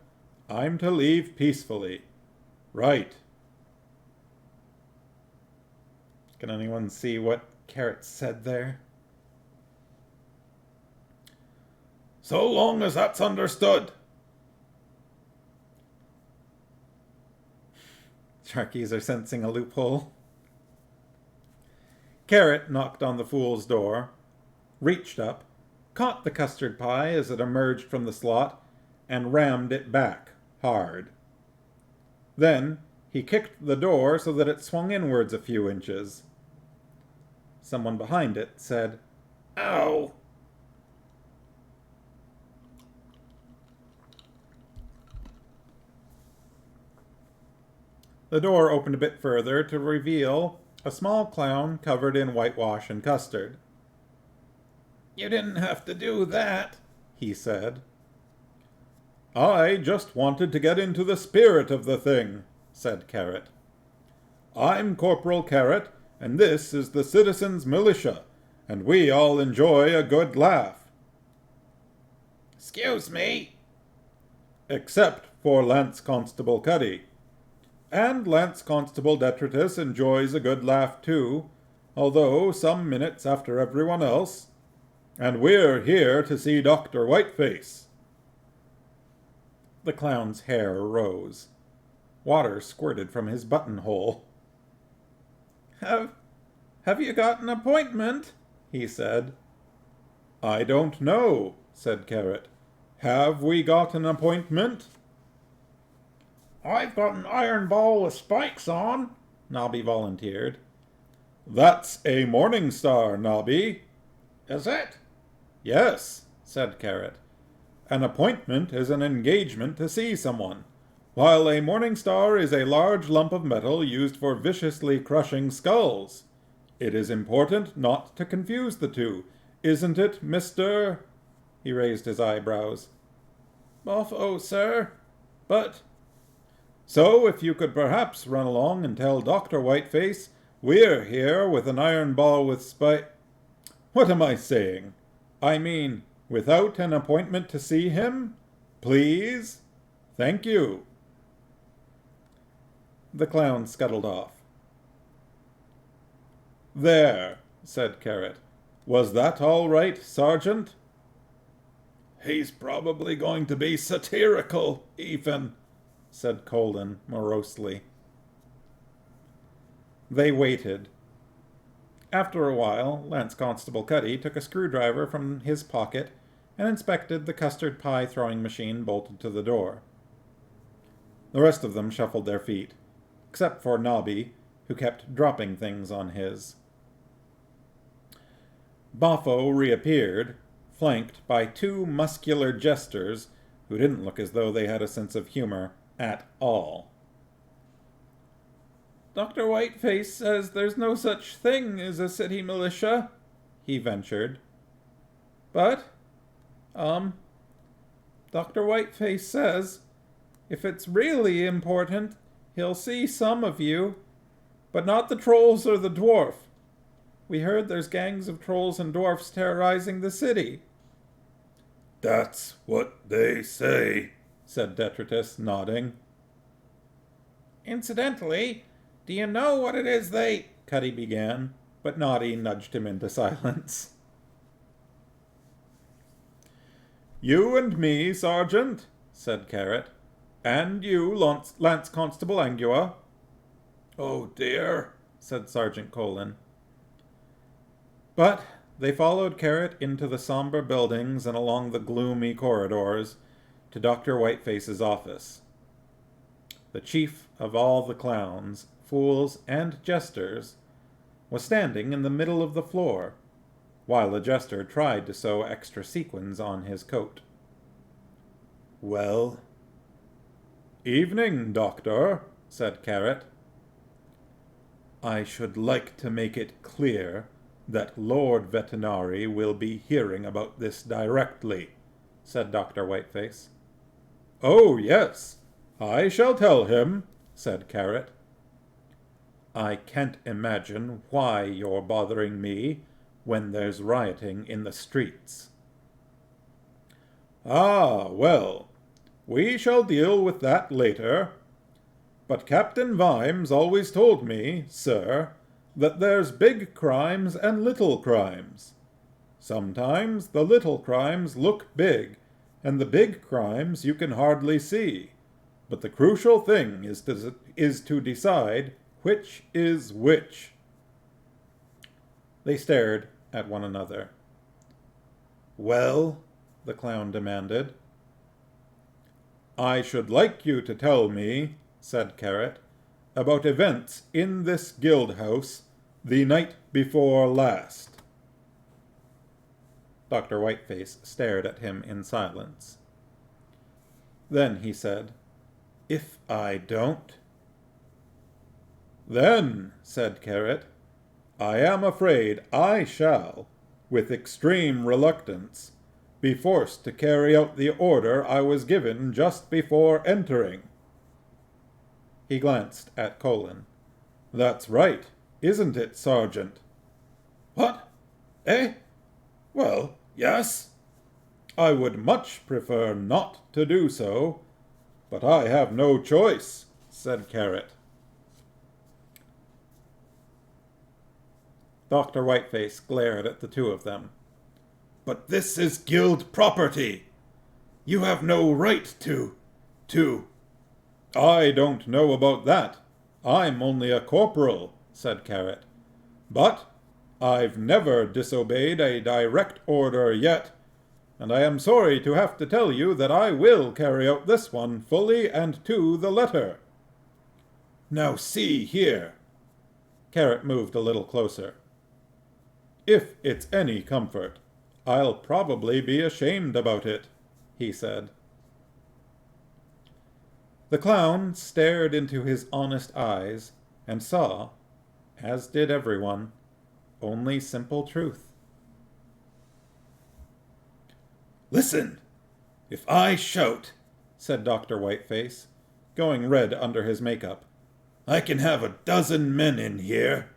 I'm to leave peacefully. Right. Can anyone see what Carrot said there? So long as that's understood. Sharkies are sensing a loophole. Carrot knocked on the fool's door, reached up, caught the custard pie as it emerged from the slot, and rammed it back hard. Then he kicked the door so that it swung inwards a few inches. Someone behind it said, Ow! The door opened a bit further to reveal a small clown covered in whitewash and custard. You didn't have to do that, he said. I just wanted to get into the spirit of the thing, said Carrot. I'm Corporal Carrot, and this is the Citizens' Militia, and we all enjoy a good laugh. Excuse me. Except for Lance Constable Cuddy. And Lance Constable Detritus enjoys a good laugh too, although some minutes after everyone else. And we're here to see Dr. Whiteface. The clown's hair rose. Water squirted from his buttonhole. Have you got an appointment? He said. I don't know, said Carrot. Have we got an appointment? I've got an iron ball with spikes on, Nobby volunteered. That's a morning star, Nobby. Is it? Yes, said Carrot. An appointment is an engagement to see someone, while a morning star is a large lump of metal used for viciously crushing skulls. It is important not to confuse the two, isn't it, Mr.? He raised his eyebrows. Boffo, sir. But... So, if you could perhaps run along and tell Dr. Whiteface we're here with an iron ball with What am I saying? I mean, without an appointment to see him? Please? Thank you. The clown scuttled off. There, said Carrot. Was that all right, Sergeant? He's probably going to be satirical, even, said Colin morosely. They waited. After a while, Lance Constable Cuddy took a screwdriver from his pocket and inspected the custard pie throwing machine bolted to the door. The rest of them shuffled their feet, except for Nobby, who kept dropping things on his. Boffo reappeared, flanked by two muscular jesters who didn't look as though they had a sense of humor at all. Dr. Whiteface says there's no such thing as a city militia, he ventured. But, Dr. Whiteface says if it's really important, he'll see some of you, but not the trolls or the dwarf. We heard there's gangs of trolls and dwarfs terrorizing the city. That's what they say, said Detritus, nodding. Incidentally, do you know what it is they... Cuddy began, but Noddy nudged him into silence. You and me, Sergeant, said Carrot. And you, Lance Constable Angua. Oh dear, said Sergeant Colin. But they followed Carrot into the somber buildings and along the gloomy corridors to Dr. Whiteface's office. The chief of all the clowns, fools, and jesters was standing in the middle of the floor, while the jester tried to sew extra sequins on his coat. Well? Evening, Doctor, said Carrot. I should like to make it clear that Lord Vetinari will be hearing about this directly, said Dr. Whiteface. Oh, yes, I shall tell him, said Carrot. I can't imagine why you're bothering me when there's rioting in the streets. Ah, well, we shall deal with that later. But Captain Vimes always told me, sir, that there's big crimes and little crimes. Sometimes the little crimes look big, and the big crimes you can hardly see. But the crucial thing is to decide which is which. They stared at one another. Well, the clown demanded. I should like you to tell me, said Carrot, about events in this guild house the night before last. Dr. Whiteface stared at him in silence. Then he said, If I don't? Then, said Carrot, I am afraid I shall, with extreme reluctance, be forced to carry out the order I was given just before entering. He glanced at Colin. That's right, isn't it, Sergeant? What? Eh? Well, yes. I would much prefer not to do so, but I have no choice, said Carrot. Dr. Whiteface glared at the two of them. But this is guild property. You have no right to... I don't know about that. I'm only a corporal, said Carrot. But I've never disobeyed a direct order yet, and I am sorry to have to tell you that I will carry out this one fully and to the letter. Now see here. Carrot moved a little closer. If it's any comfort, I'll probably be ashamed about it, he said. The clown stared into his honest eyes and saw, as did everyone, only simple truth. Listen! If I shout, said Dr. Whiteface, going red under his makeup, I can have 12 men in here.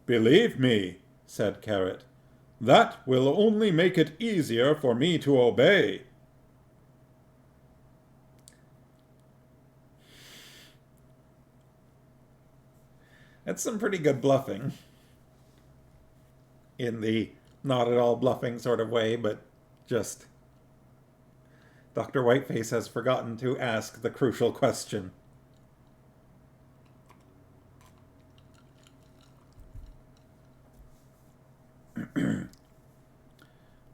Believe me, said Carrot, that will only make it easier for me to obey. That's some pretty good bluffing. In the not at all bluffing sort of way, but just Dr. Whiteface has forgotten to ask the crucial question.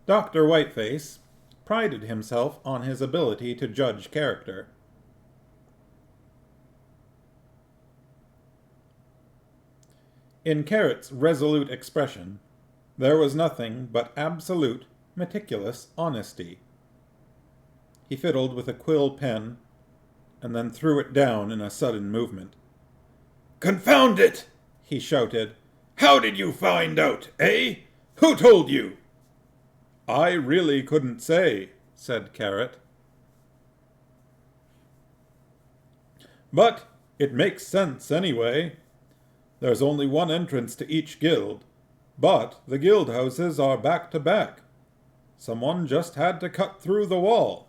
Dr. Whiteface prided himself on his ability to judge character. In Carrot's resolute expression, there was nothing but absolute, meticulous honesty. He fiddled with a quill pen, and then threw it down in a sudden movement. "Confound it!" he shouted. "How did you find out, eh? Who told you?" "I really couldn't say," said Carrot. "But it makes sense anyway. There's only one entrance to each guild, but the guild houses are back to back. Someone just had to cut through the wall."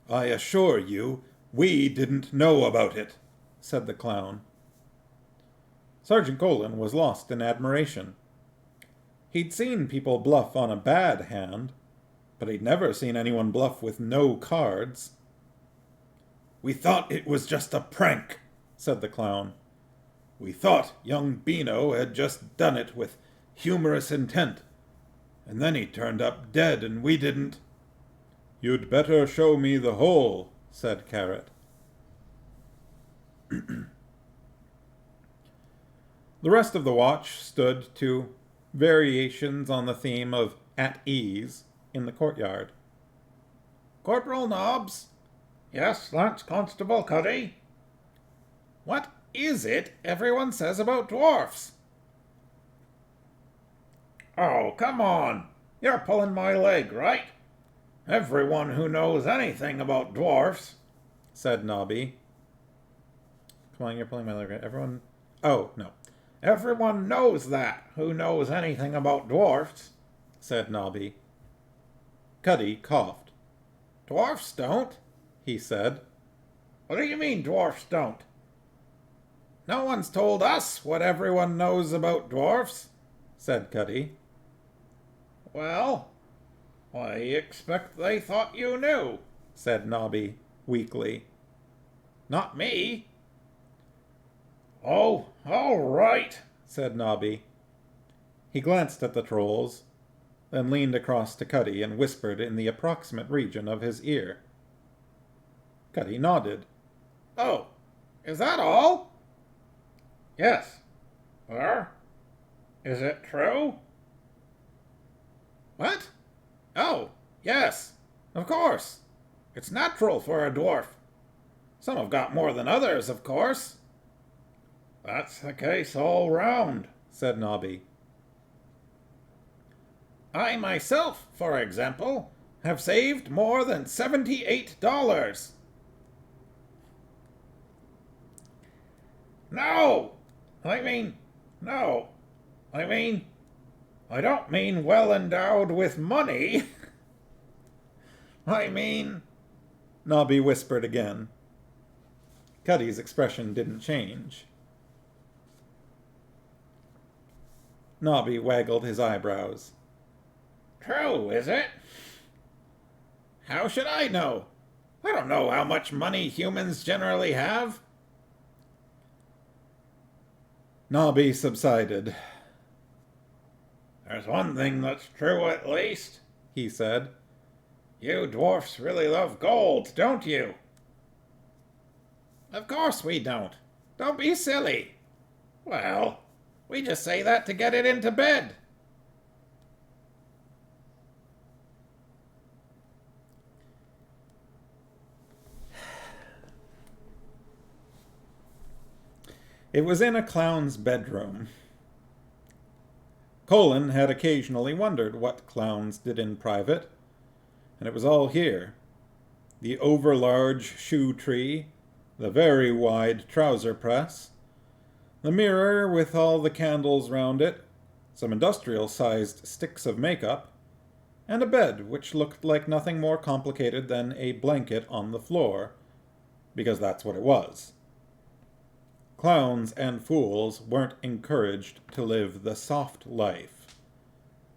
"I assure you, we didn't know about it," said the clown. Sergeant Colin was lost in admiration. He'd seen people bluff on a bad hand, but he'd never seen anyone bluff with no cards. "We thought it was just a prank," said the clown. "We thought young Beano had just done it with humorous intent, and then he turned up dead and we didn't." "You'd better show me the hole," said Carrot. The rest of the watch stood to variations on the theme of at ease in the courtyard. Corporal Nobbs? Yes, Lance Constable Cuddy? What is it everyone says about dwarfs? Oh, come on. You're pulling my leg, right? Everyone who knows anything about dwarfs, said Nobby. Come on, you're pulling my leg, right? Everyone... Oh, no. Everyone knows that, who knows anything about dwarfs, said Nobby. Cuddy coughed. Dwarfs don't, he said. What do you mean dwarfs don't? No one's told us what everyone knows about dwarfs, said Cuddy. Well, I expect they thought you knew, said Nobby weakly. Not me. Oh, all right, said Nobby. He glanced at the trolls, then leaned across to Cuddy and whispered in the approximate region of his ear. Cuddy nodded. Oh, is that all? Yes. Is it true? What? Oh, yes, of course. It's natural for a dwarf. Some have got more than others, of course. That's the case all round, said Nobby. I myself, for example, have saved more than $78. No! I don't mean well endowed with money. I mean... Nobby whispered again. Cuddy's expression didn't change. Nobby waggled his eyebrows. True, is it? How should I know? I don't know how much money humans generally have. Nobby subsided. There's one thing that's true at least, he said. You dwarfs really love gold, don't you? Of course we don't. Don't be silly. Well, we just say that to get it into bed. It was in a clown's bedroom. Colin had occasionally wondered what clowns did in private, and it was all here. The overlarge shoe tree, the very wide trouser press, the mirror with all the candles round it, some industrial-sized sticks of makeup, and a bed which looked like nothing more complicated than a blanket on the floor, because that's what it was. Clowns and fools weren't encouraged to live the soft life.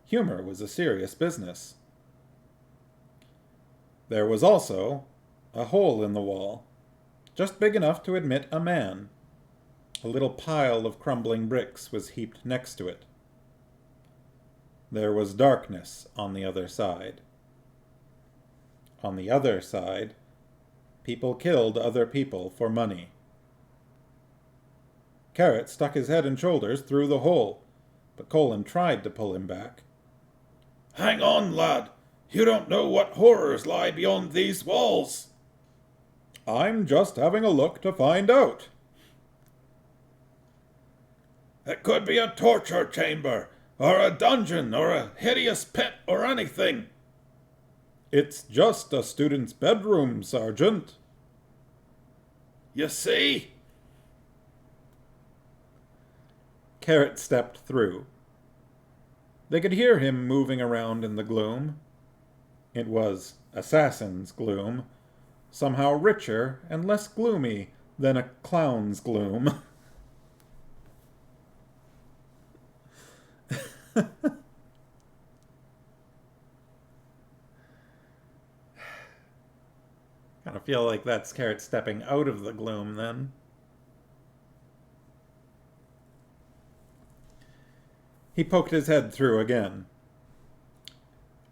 Humor was a serious business. There was also a hole in the wall, just big enough to admit a man. A little pile of crumbling bricks was heaped next to it. There was darkness on the other side. On the other side, people killed other people for money. Carrot stuck his head and shoulders through the hole, but Colin tried to pull him back. Hang on, lad. You don't know what horrors lie beyond these walls. I'm just having a look to find out. It could be a torture chamber, or a dungeon, or a hideous pit, or anything. It's just a student's bedroom, Sergeant. You see? Carrot stepped through. They could hear him moving around in the gloom. It was assassin's gloom, somehow richer and less gloomy than a clown's gloom. feel like that's Carrot stepping out of the gloom then. He poked his head through again.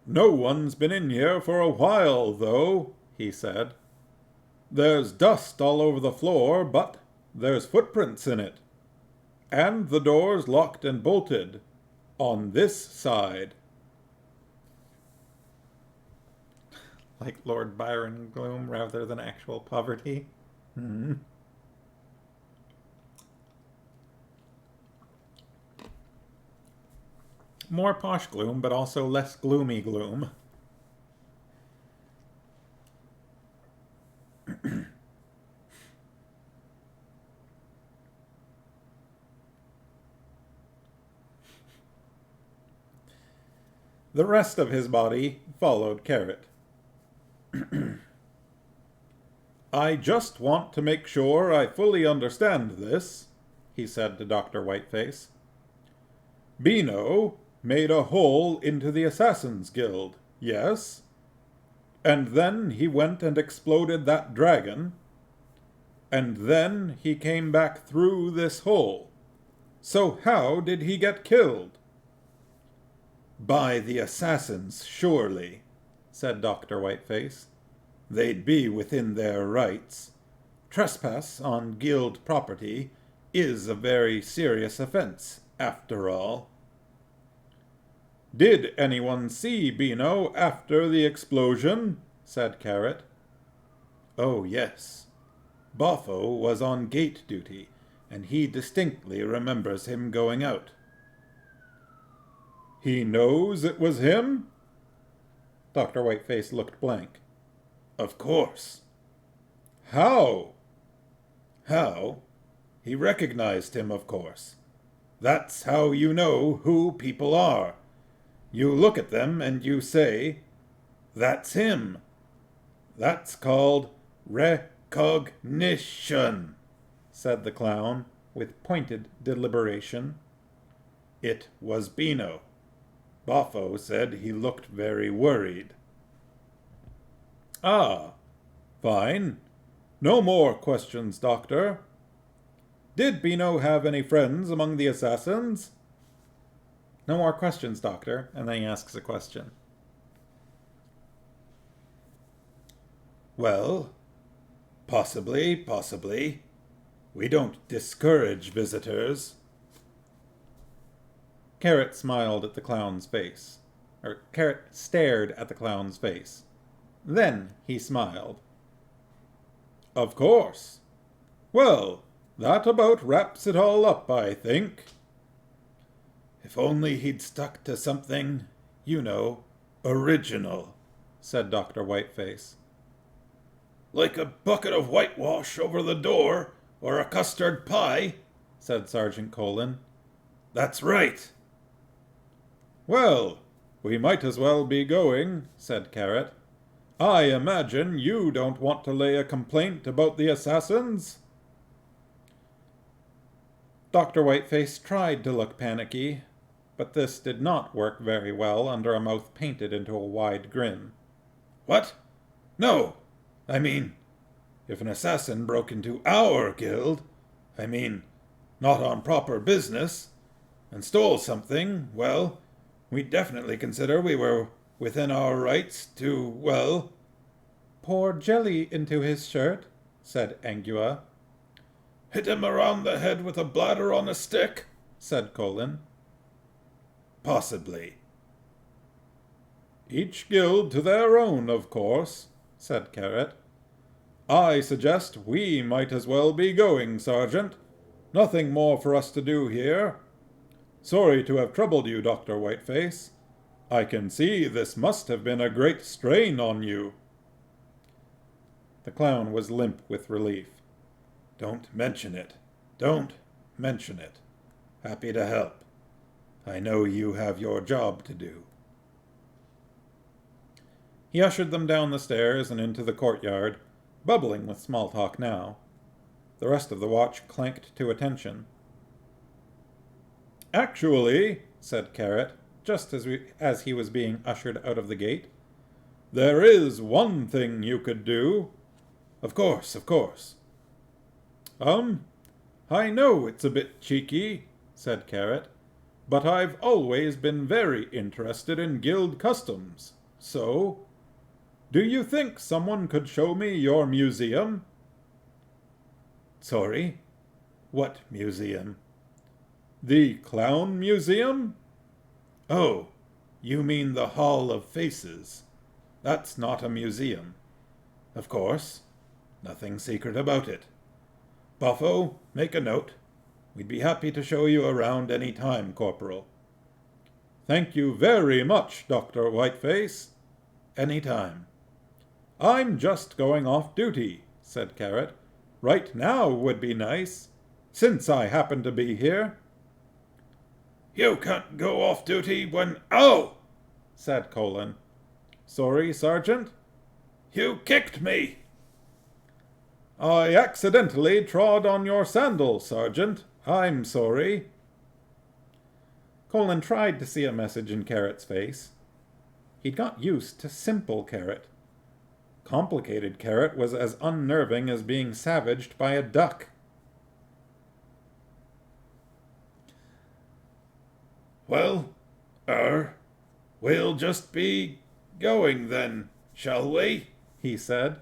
"No one's been in here for a while, though," he said. "There's dust all over the floor, but there's footprints in it. And the door's locked and bolted. On this side." Like Lord Byron gloom rather than actual poverty. More posh gloom, but also less gloomy gloom. The rest of his body followed Carrot. "I just want to make sure I fully understand this," he said to Dr. Whiteface. "Beano made a hole into the Assassin's Guild, yes? And then he went and exploded that dragon. And then he came back through this hole. So how did he get killed?" "By the assassins, surely," said Dr. Whiteface. "They'd be within their rights. Trespass on guild property is a very serious offense, after all." "Did anyone see Beano after the explosion?" said Carrot. "Oh, yes. Boffo was on gate duty, and he distinctly remembers him going out." "He knows it was him?" Dr. Whiteface looked blank. "Of course." "How?" "How? He recognized him, of course. That's how you know who people are. You look at them and you say, 'That's him.' That's called recognition," said the clown, with pointed deliberation. "It was Beano. Boffo said he looked very worried." "Ah, fine. No more questions, Doctor. Did Beano have any friends among the assassins?" "No more questions, Doctor," and then he asks a question. "Well, possibly. We don't discourage visitors." Carrot smiled at the clown's face. Carrot stared at the clown's face. Then he smiled. "Of course. Well, that about wraps it all up, I think." "If only he'd stuck to something, original," said Dr. Whiteface. "Like a bucket of whitewash over the door, or a custard pie," said Sergeant Colin. "That's right." "Well, we might as well be going," said Carrot. "I imagine you don't want to lay a complaint about the assassins?" Dr. Whiteface tried to look panicky, but this did not work very well under a mouth painted into a wide grin. "What? No! I mean, if an assassin broke into our guild, not on proper business, and stole something, well, we'd definitely consider we were within our rights to, "Pour jelly into his shirt," said Angua. "Hit him around the head with a bladder on a stick," said Colin. "Possibly." "Each guild to their own, of course," said Carrot. "I suggest we might as well be going, Sergeant. Nothing more for us to do here. Sorry to have troubled you, Dr. Whiteface. I can see this must have been a great strain on you." The clown was limp with relief. "Don't mention it. Don't mention it. Happy to help. I know you have your job to do." He ushered them down the stairs and into the courtyard, bubbling with small talk now. The rest of the watch clanked to attention. "Actually," said Carrot, just as he was being ushered out of the gate, "there is one thing you could do." Of course, of course. I know it's a bit cheeky, said Carrot, but I've always been very interested in guild customs. So, do you think someone could show me your museum? Sorry, what museum? The Clown Museum? Oh, you mean the Hall of Faces. That's not a museum. Of course, nothing secret about it. Buffo, make a note. We'd be happy to show you around any time, Corporal. Thank you very much, Dr. Whiteface. Any time. I'm just going off duty, said Carrot. Right now would be nice, since I happen to be here. You can't go off duty when— Oh! said Colin. Sorry, Sergeant? You kicked me. I accidentally trod on your sandal, Sergeant. I'm sorry. Colin tried to see a message in Carrot's face. He'd got used to simple Carrot. Complicated Carrot was as unnerving as being savaged by a duck. Well, we'll just be going then, shall we? He said.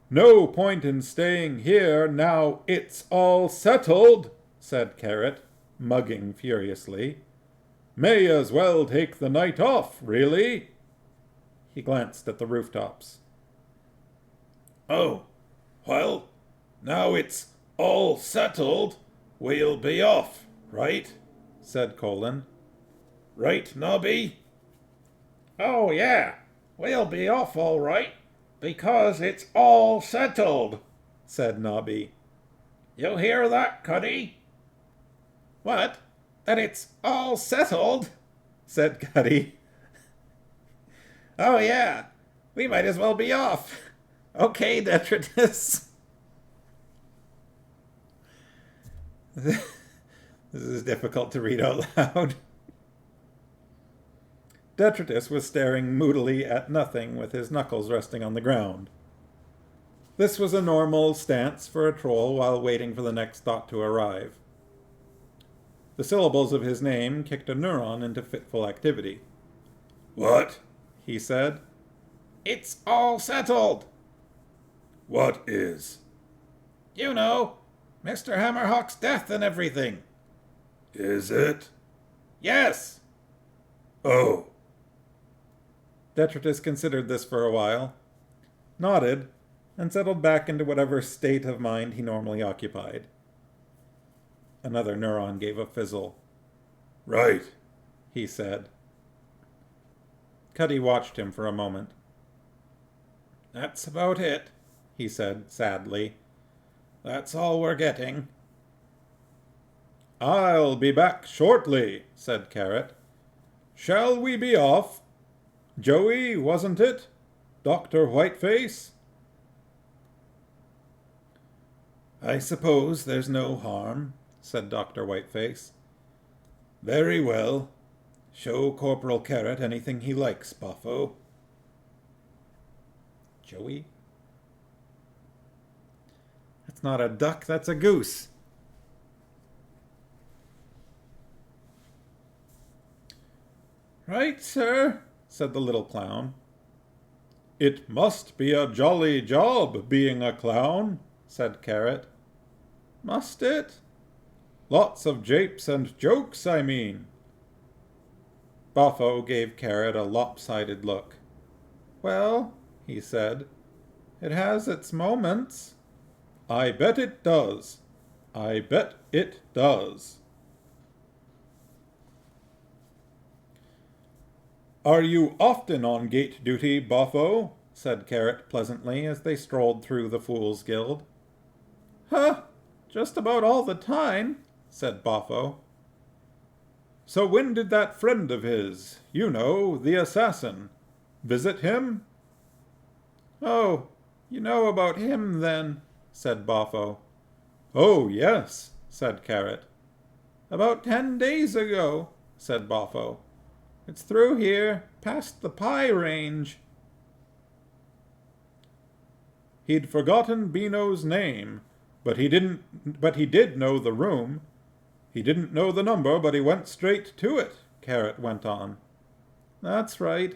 No point in staying here now it's all settled, said Carrot, mugging furiously. May as well take the night off, really. He glanced at the rooftops. Oh, well, now it's all settled, we'll be off, right? Said Colin. Right, Nobby? Oh, yeah, we'll be off all right, because it's all settled, said Nobby. You hear that, Cuddy? What? That it's all settled? Said Cuddy. Oh, yeah, we might as well be off. Okay, Detritus. This is difficult to read out loud. Detritus was staring moodily at nothing with his knuckles resting on the ground. This was a normal stance for a troll while waiting for the next thought to arrive. The syllables of his name kicked a neuron into fitful activity. What? He said. It's all settled. What is? You know, Mr. Hammerhawk's death and everything. Is it? Yes. Oh. Detritus considered this for a while, nodded, and settled back into whatever state of mind he normally occupied. Another neuron gave a fizzle. Right, he said. Cuddy watched him for a moment. That's about it, he said sadly. That's all we're getting. I'll be back shortly, said Carrot. Shall we be off? Joey, wasn't it? Dr. Whiteface? I suppose there's no harm, said Dr. Whiteface. Very well. Show Corporal Carrot anything he likes, Buffo. Joey? That's not a duck, that's a goose. Right, sir, said the little clown. It must be a jolly job being a clown, said Carrot. Must it? Lots of japes and jokes, I mean. Buffo gave Carrot a lopsided look. Well, he said, it has its moments. I bet it does. I bet it does. Are you often on gate duty, Buffo? Said Carrot pleasantly as they strolled through the Fool's Guild. Huh, just about all the time, said Buffo. So when did that friend of his, you know, the assassin, visit him? Oh, you know about him then, said Buffo. Oh, yes, said Carrot. About 10 days ago, said Buffo. It's through here, past the Pie Range. He'd forgotten Beano's name, but he did know the room. He didn't know the number, but he went straight to it, Carrot went on. That's right.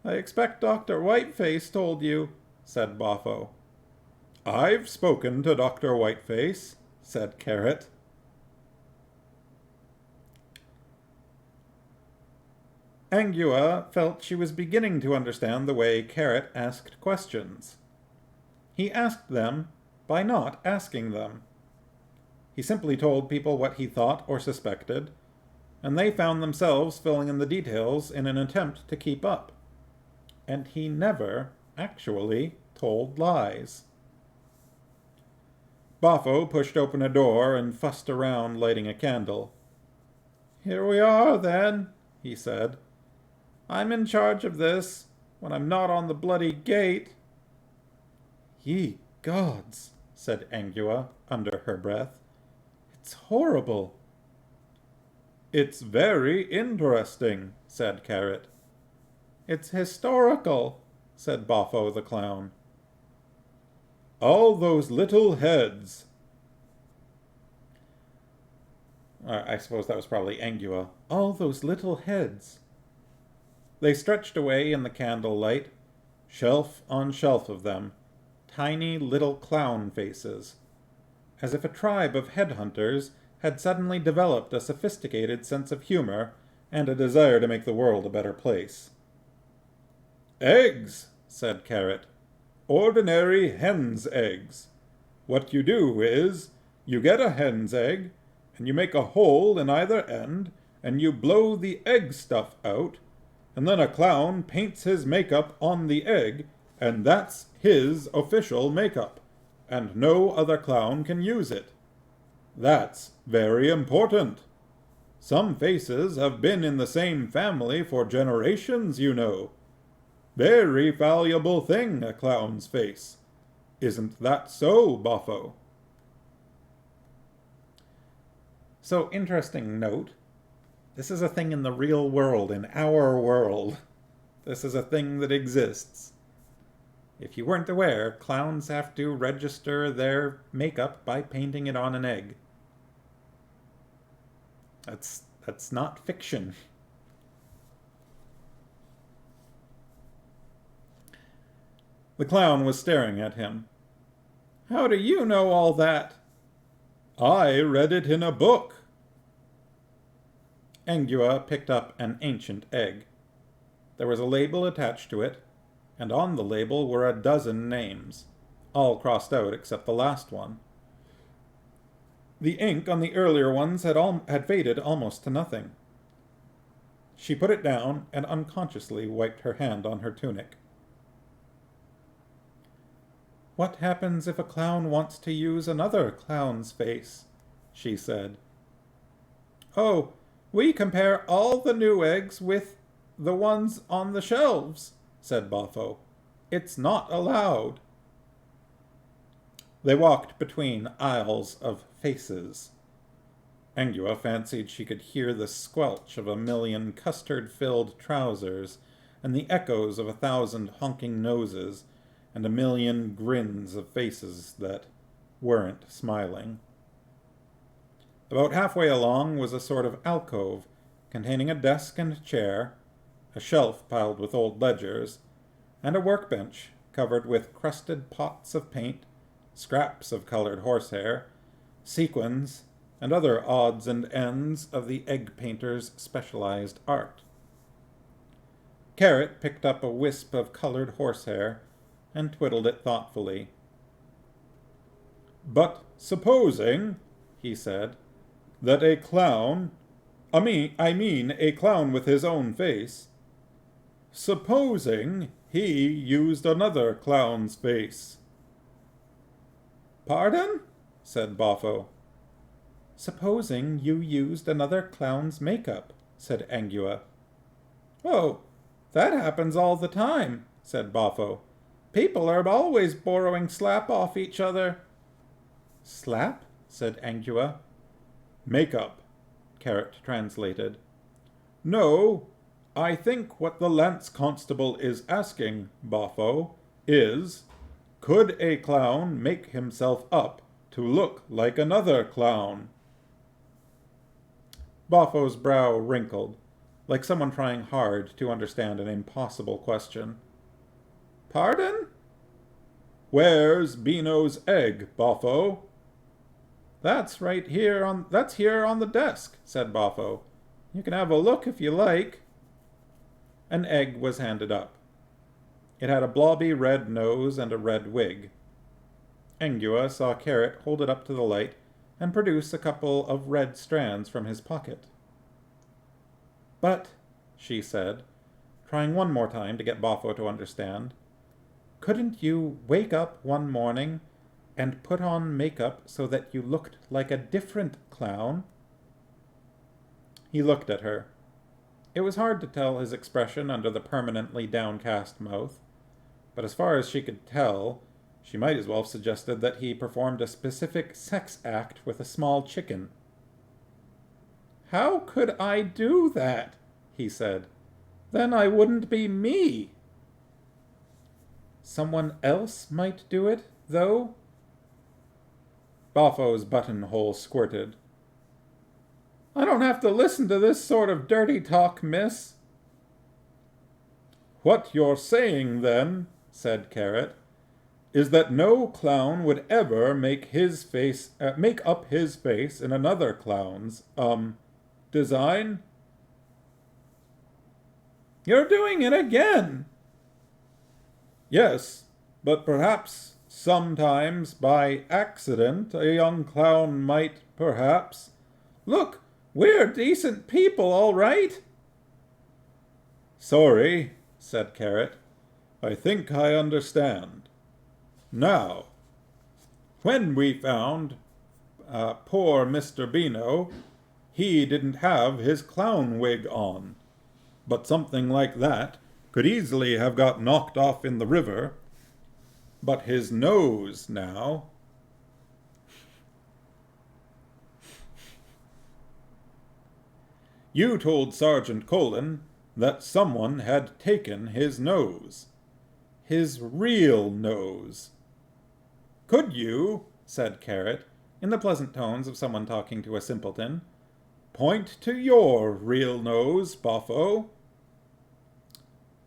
I expect Dr. Whiteface told you, said Boffo. I've spoken to Dr. Whiteface, said Carrot. Angua felt she was beginning to understand the way Carrot asked questions. He asked them by not asking them. He simply told people what he thought or suspected, and they found themselves filling in the details in an attempt to keep up. And he never actually told lies. Boffo pushed open a door and fussed around lighting a candle. Here we are, then, he said. I'm in charge of this, when I'm not on the bloody gate. Ye gods, said Angua under her breath. It's horrible. It's very interesting, said Carrot. It's historical, said Boffo the clown. All those little heads. I suppose that was probably Angua. All those little heads. They stretched away in the candlelight, shelf on shelf of them, tiny little clown faces, as if a tribe of headhunters had suddenly developed a sophisticated sense of humor and a desire to make the world a better place. Eggs, said Carrot. Ordinary hen's eggs. What you do is, you get a hen's egg, and you make a hole in either end, and you blow the egg stuff out, and then a clown paints his makeup on the egg, and that's his official makeup, and no other clown can use it. That's very important. Some faces have been in the same family for generations, you know. Very valuable thing, a clown's face. Isn't that so, Boffo? So, interesting note. This is a thing in the real world, in our world. This is a thing that exists. If you weren't aware, clowns have to register their makeup by painting it on an egg. That's not fiction. The clown was staring at him. How do you know all that? I read it in a book. Angua picked up an ancient egg. There was a label attached to it, and on the label were a dozen names, all crossed out except the last one. The ink on the earlier ones had faded almost to nothing. She put it down and unconsciously wiped her hand on her tunic. What happens if a clown wants to use another clown's face? She said. Oh, we compare all the new eggs with the ones on the shelves, said Boffo. It's not allowed. They walked between aisles of faces. Angua fancied she could hear the squelch of a million custard-filled trousers and the echoes of 1,000 honking noses and a million grins of faces that weren't smiling. About halfway along was a sort of alcove containing a desk and chair, a shelf piled with old ledgers, and a workbench covered with crusted pots of paint, scraps of colored horsehair, sequins, and other odds and ends of the egg painter's specialized art. Carrot picked up a wisp of colored horsehair and twiddled it thoughtfully. But supposing, he said, that a clown, I mean a clown with his own face, supposing he used another clown's face. Pardon? Said Boffo. Supposing you used another clown's makeup, said Angua. Oh, that happens all the time, said Boffo. People are always borrowing slap off each other. Slap? Said Angua. Makeup, Carrot translated. No, I think what the Lance Constable is asking, Boffo, is, Could a clown make himself up to look like another clown? Boffo's brow wrinkled, like someone trying hard to understand an impossible question. Pardon? Where's Beano's egg, Boffo? That's here on the desk, said Boffo. You can have a look if you like. An egg was handed up. It had a blobby red nose and a red wig. Angua saw Carrot hold it up to the light and produce a couple of red strands from his pocket. But, she said, trying one more time to get Boffo to understand, couldn't you wake up one morning and put on makeup so that you looked like a different clown? He looked at her. It was hard to tell his expression under the permanently downcast mouth, but as far as she could tell, she might as well have suggested that he performed a specific sex act with a small chicken. How could I do that? He said. Then I wouldn't be me. Someone else might do it, though? Boffo's buttonhole squirted. I don't have to listen to this sort of dirty talk, miss. What you're saying, then, said Carrot, is that no clown would ever make up his face in another clown's, design? You're doing it again. Yes, but perhaps sometimes by accident a young clown might, perhaps. Look, we're decent people, all right. Sorry, said Carrot. I think I understand. Now, when we found poor Mr. Beano, he didn't have his clown wig on, but something like that could easily have got knocked off in the river. But his nose, now. You told Sergeant Colin that someone had taken his nose. His real nose. Could you, said Carrot, in the pleasant tones of someone talking to a simpleton, point to your real nose, Boffo?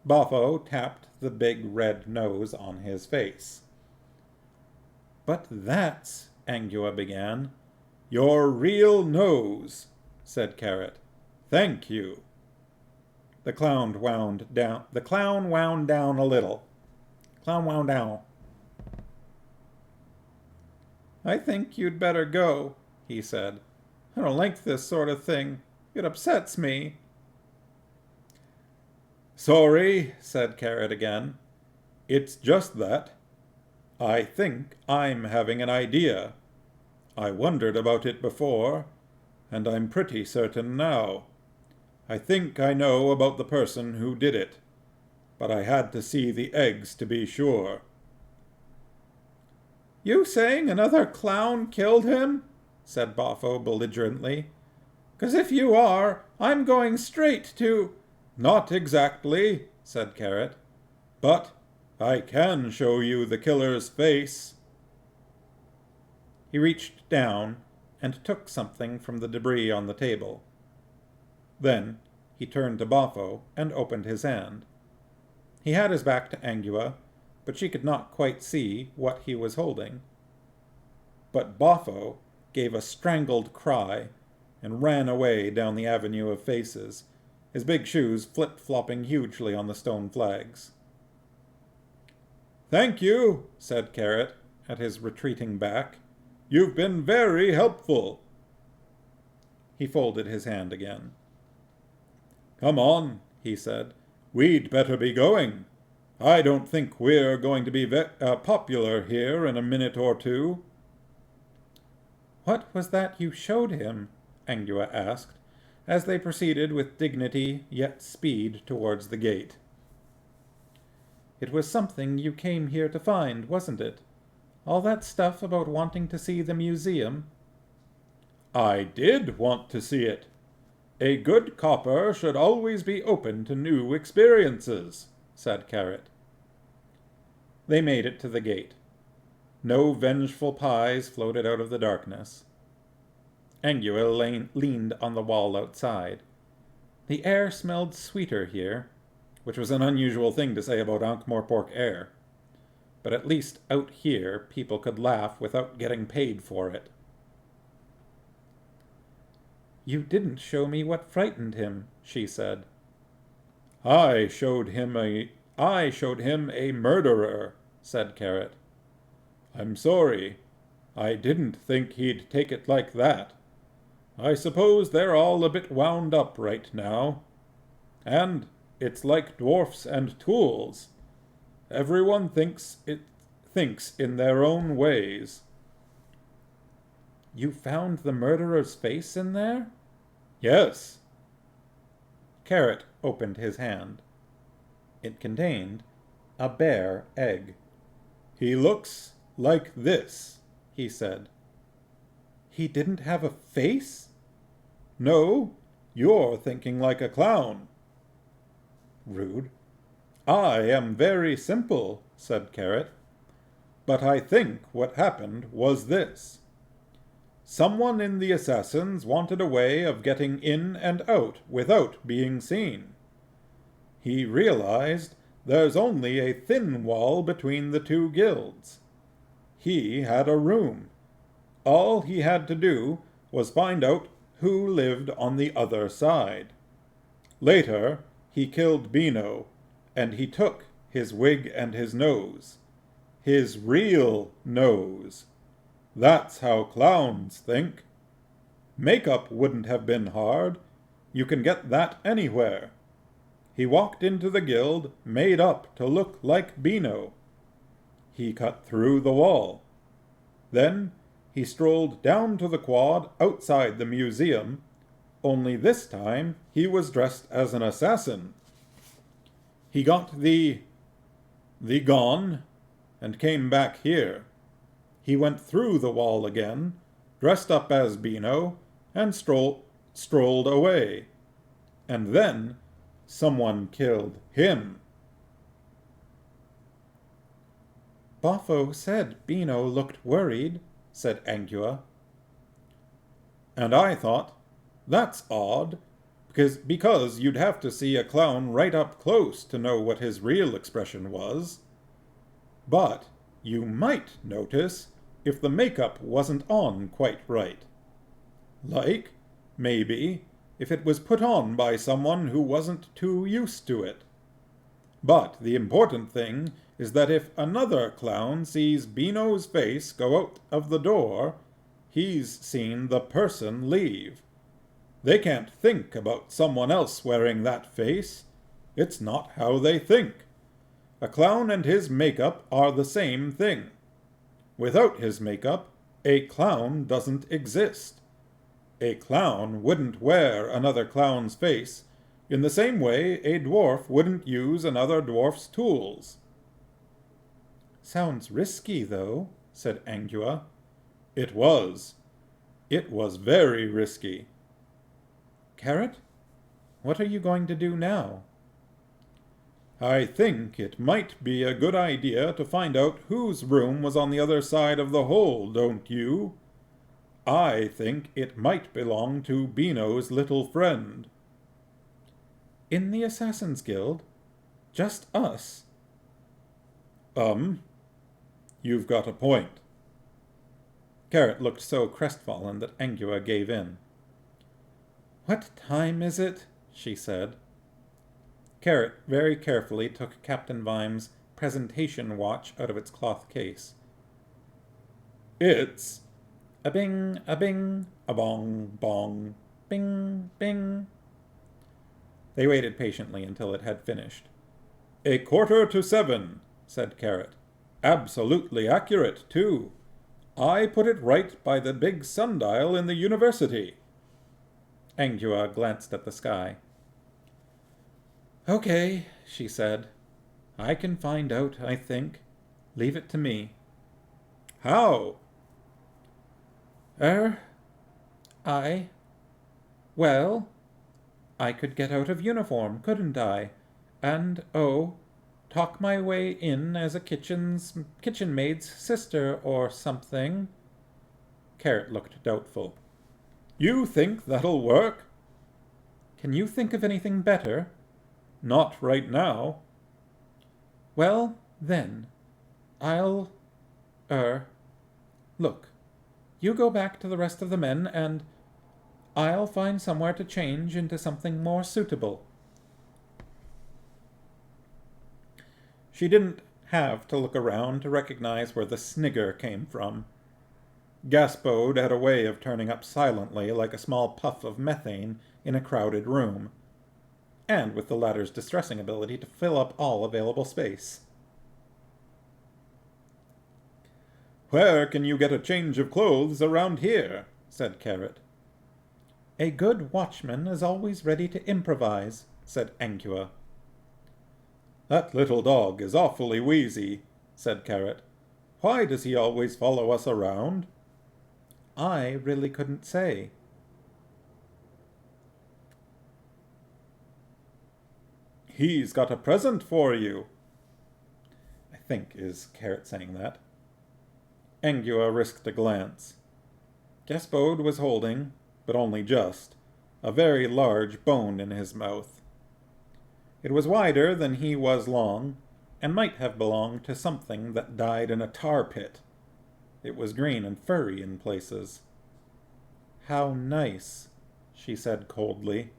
Boffo tapped the big red nose on his face. But that's, Angua began. Your real nose, said Carrot. Thank you. The clown wound down a little. Clown wound down. I think you'd better go, he said. I don't like this sort of thing. It upsets me. Sorry, said Carrot again. It's just that. I think I'm having an idea. I wondered about it before, and I'm pretty certain now. I think I know about the person who did it, but I had to see the eggs to be sure. You saying another clown killed him? Said Boffo belligerently. 'Cause if you are, I'm going straight to... Not exactly, said Carrot, but I can show you the killer's face. He reached down and took something from the debris on the table. Then he turned to Boffo and opened his hand. He had his back to Angua, but she could not quite see what he was holding. But Boffo gave a strangled cry and ran away down the avenue of faces, his big shoes flip-flopping hugely on the stone flags. Thank you, said Carrot, at his retreating back. You've been very helpful. He folded his hand again. Come on, he said. We'd better be going. I don't think we're going to be popular here in a minute or two. What was that you showed him? Angua asked, as they proceeded with dignity yet speed towards the gate. It was something you came here to find, wasn't it? All that stuff about wanting to see the museum? I did want to see it. A good copper should always be open to new experiences, said Carrot. They made it to the gate. No vengeful pies floated out of the darkness. Angua leaned on the wall outside. The air smelled sweeter here, which was an unusual thing to say about Ankh-Morpork air. But at least out here people could laugh without getting paid for it. "You didn't show me what frightened him," she said. I showed him a murderer," said Carrot. "I'm sorry. I didn't think he'd take it like that. I suppose they're all a bit wound up right now. And it's like dwarfs and tools. Everyone thinks in their own ways." "You found the murderer's face in there?" "Yes." Carrot opened his hand. It contained a bare egg. "He looks like this," he said. "He didn't have a face?" "No, you're thinking like a clown." Rude. "I am very simple," said Carrot. "But I think what happened was this. Someone in the Assassins wanted a way of getting in and out without being seen. He realized there's only a thin wall between the two guilds. He had a room. All he had to do was find out who lived on the other side. Later, he killed Beano, and he took his wig and his nose. His real nose. That's how clowns think. Makeup wouldn't have been hard. You can get that anywhere. He walked into the guild made up to look like Beano. He cut through the wall. Then he strolled down to the quad outside the museum, only this time he was dressed as an assassin. He got the gone and came back here. He went through the wall again, dressed up as Beano, and strolled away. And then someone killed him." "Boffo said Beano looked worried," said Angua. "And I thought, that's odd, because you'd have to see a clown right up close to know what his real expression was. But you might notice if the makeup wasn't on quite right. Like, maybe, if it was put on by someone who wasn't too used to it. But the important thing is that if another clown sees Beano's face go out of the door, he's seen the person leave. They can't think about someone else wearing that face. It's not how they think. A clown and his makeup are the same thing. Without his makeup, a clown doesn't exist. A clown wouldn't wear another clown's face, in the same way a dwarf wouldn't use another dwarf's tools." "Sounds risky, though," said Angua. "It was. It was very risky." "Carrot, what are you going to do now?" "I think it might be a good idea to find out whose room was on the other side of the hole, don't you? I think it might belong to Beano's little friend." "In the Assassin's Guild? Just us?" You've got a point." Carrot looked so crestfallen that Angua gave in. "What time is it?" she said. Carrot very carefully took Captain Vime's presentation watch out of its cloth case. "It's a bing, a bong, bong, bing, bing." They waited patiently until it had finished. "A 7:15, said Carrot. "Absolutely accurate, too. I put it right by the big sundial in the university." Angua glanced at the sky. "Okay," she said. "I can find out, I think. Leave it to me." "How?" Well, I could get out of uniform, couldn't I? And, oh, talk my way in as a kitchen maid's sister or something. Carrot looked doubtful. You think that'll work? Can you think of anything better? Not right now. Well, then, I'll, look, you go back to the rest of the men, and I'll find somewhere to change into something more suitable. She didn't have to look around to recognize where the snigger came from. Gaspode had a way of turning up silently like a small puff of methane in a crowded room, and with the latter's distressing ability to fill up all available space. Where can you get a change of clothes around here? Said Carrot. A good watchman is always ready to improvise, said Angua. That little dog is awfully wheezy, said Carrot. Why does he always follow us around? I really couldn't say. He's got a present for you, I think is Carrot saying that. Angua risked a glance. Gaspode was holding, but only just, a very large bone in his mouth. It was wider than he was long, and might have belonged to something that died in a tar pit. It was green and furry in places. How nice, she said coldly.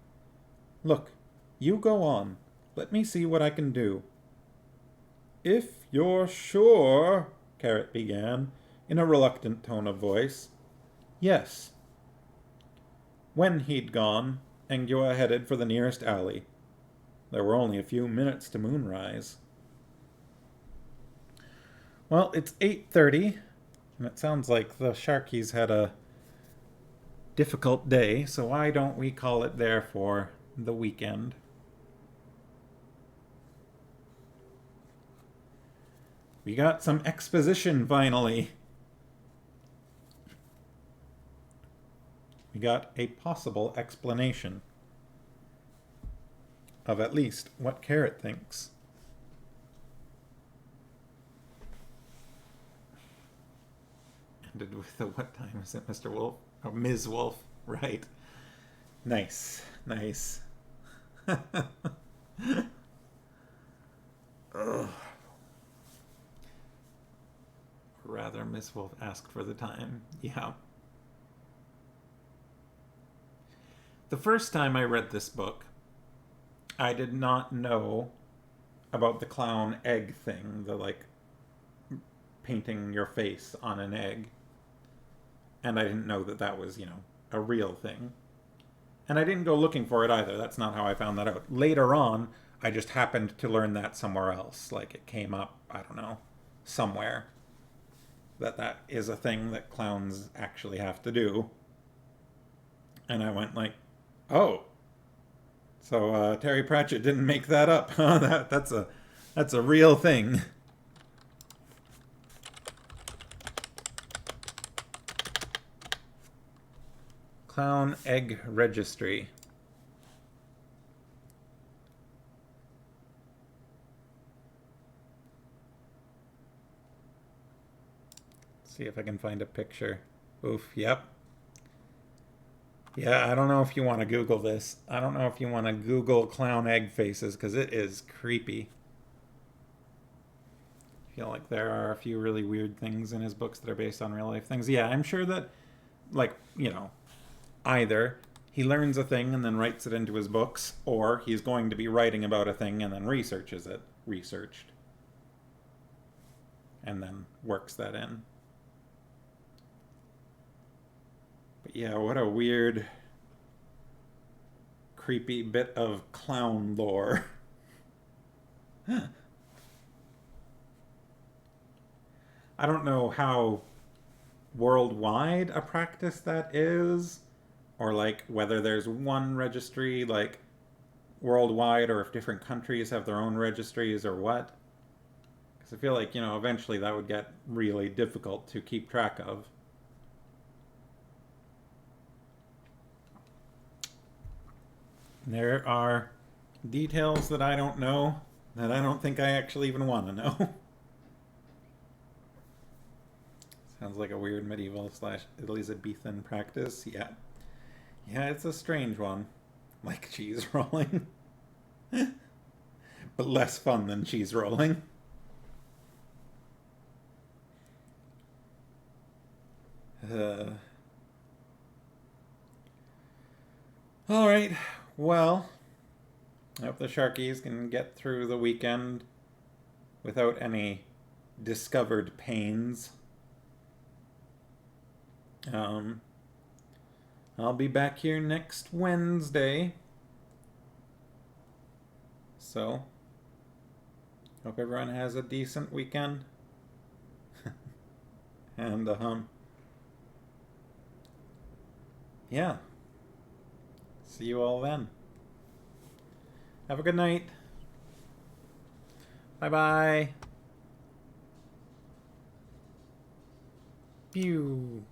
Look, you go on. Let me see what I can do. If you're sure, Carrot began, in a reluctant tone of voice. Yes. When he'd gone, Angua headed for the nearest alley. There were only a few minutes to moonrise. Well, it's 8:30, and it sounds like the Sharkies had a difficult day, so why don't we call it there for the weekend? We got some exposition finally. We got a possible explanation of at least what Carrot thinks. Ended with the what time is it, Mr. Wolf? Oh, Ms. Wolf, right. Nice, nice. Ugh. Rather, Miss Wolf asked for the time. Yeah. The first time I read this book, I did not know about the clown egg thing, the, like, painting your face on an egg. And I didn't know that that was, a real thing. And I didn't go looking for it either. That's not how I found that out. Later on, I just happened to learn that somewhere else. Like, it came up, I don't know, somewhere. That is a thing that clowns actually have to do. And I went like, oh. So Terry Pratchett didn't make that up. That's a real thing. Clown Egg Registry. See if I can find a picture. Oof, yep. Yeah, I don't know if you want to Google this. I don't know if you want to Google clown egg faces, because it is creepy. I feel like there are a few really weird things in his books that are based on real life things. Yeah, I'm sure that, like, either he learns a thing and then writes it into his books, or he's going to be writing about a thing and then researches it. Researched. And then works that in. But yeah, what a weird, creepy bit of clown lore. I don't know how worldwide a practice that is, or like whether there's one registry like worldwide, or if different countries have their own registries or what. Because I feel like, eventually that would get really difficult to keep track of. There are details that I don't know that I don't think I actually even want to know. Sounds like a weird medieval / Elizabethan practice. Yeah. Yeah, it's a strange one. Like cheese rolling. But less fun than cheese rolling. Alright, well, I hope the Sharkies can get through the weekend without any discovered pains. I'll be back here next Wednesday. So, hope everyone has a decent weekend. And, yeah. See you all then. Have a good night. Bye-bye. Pew.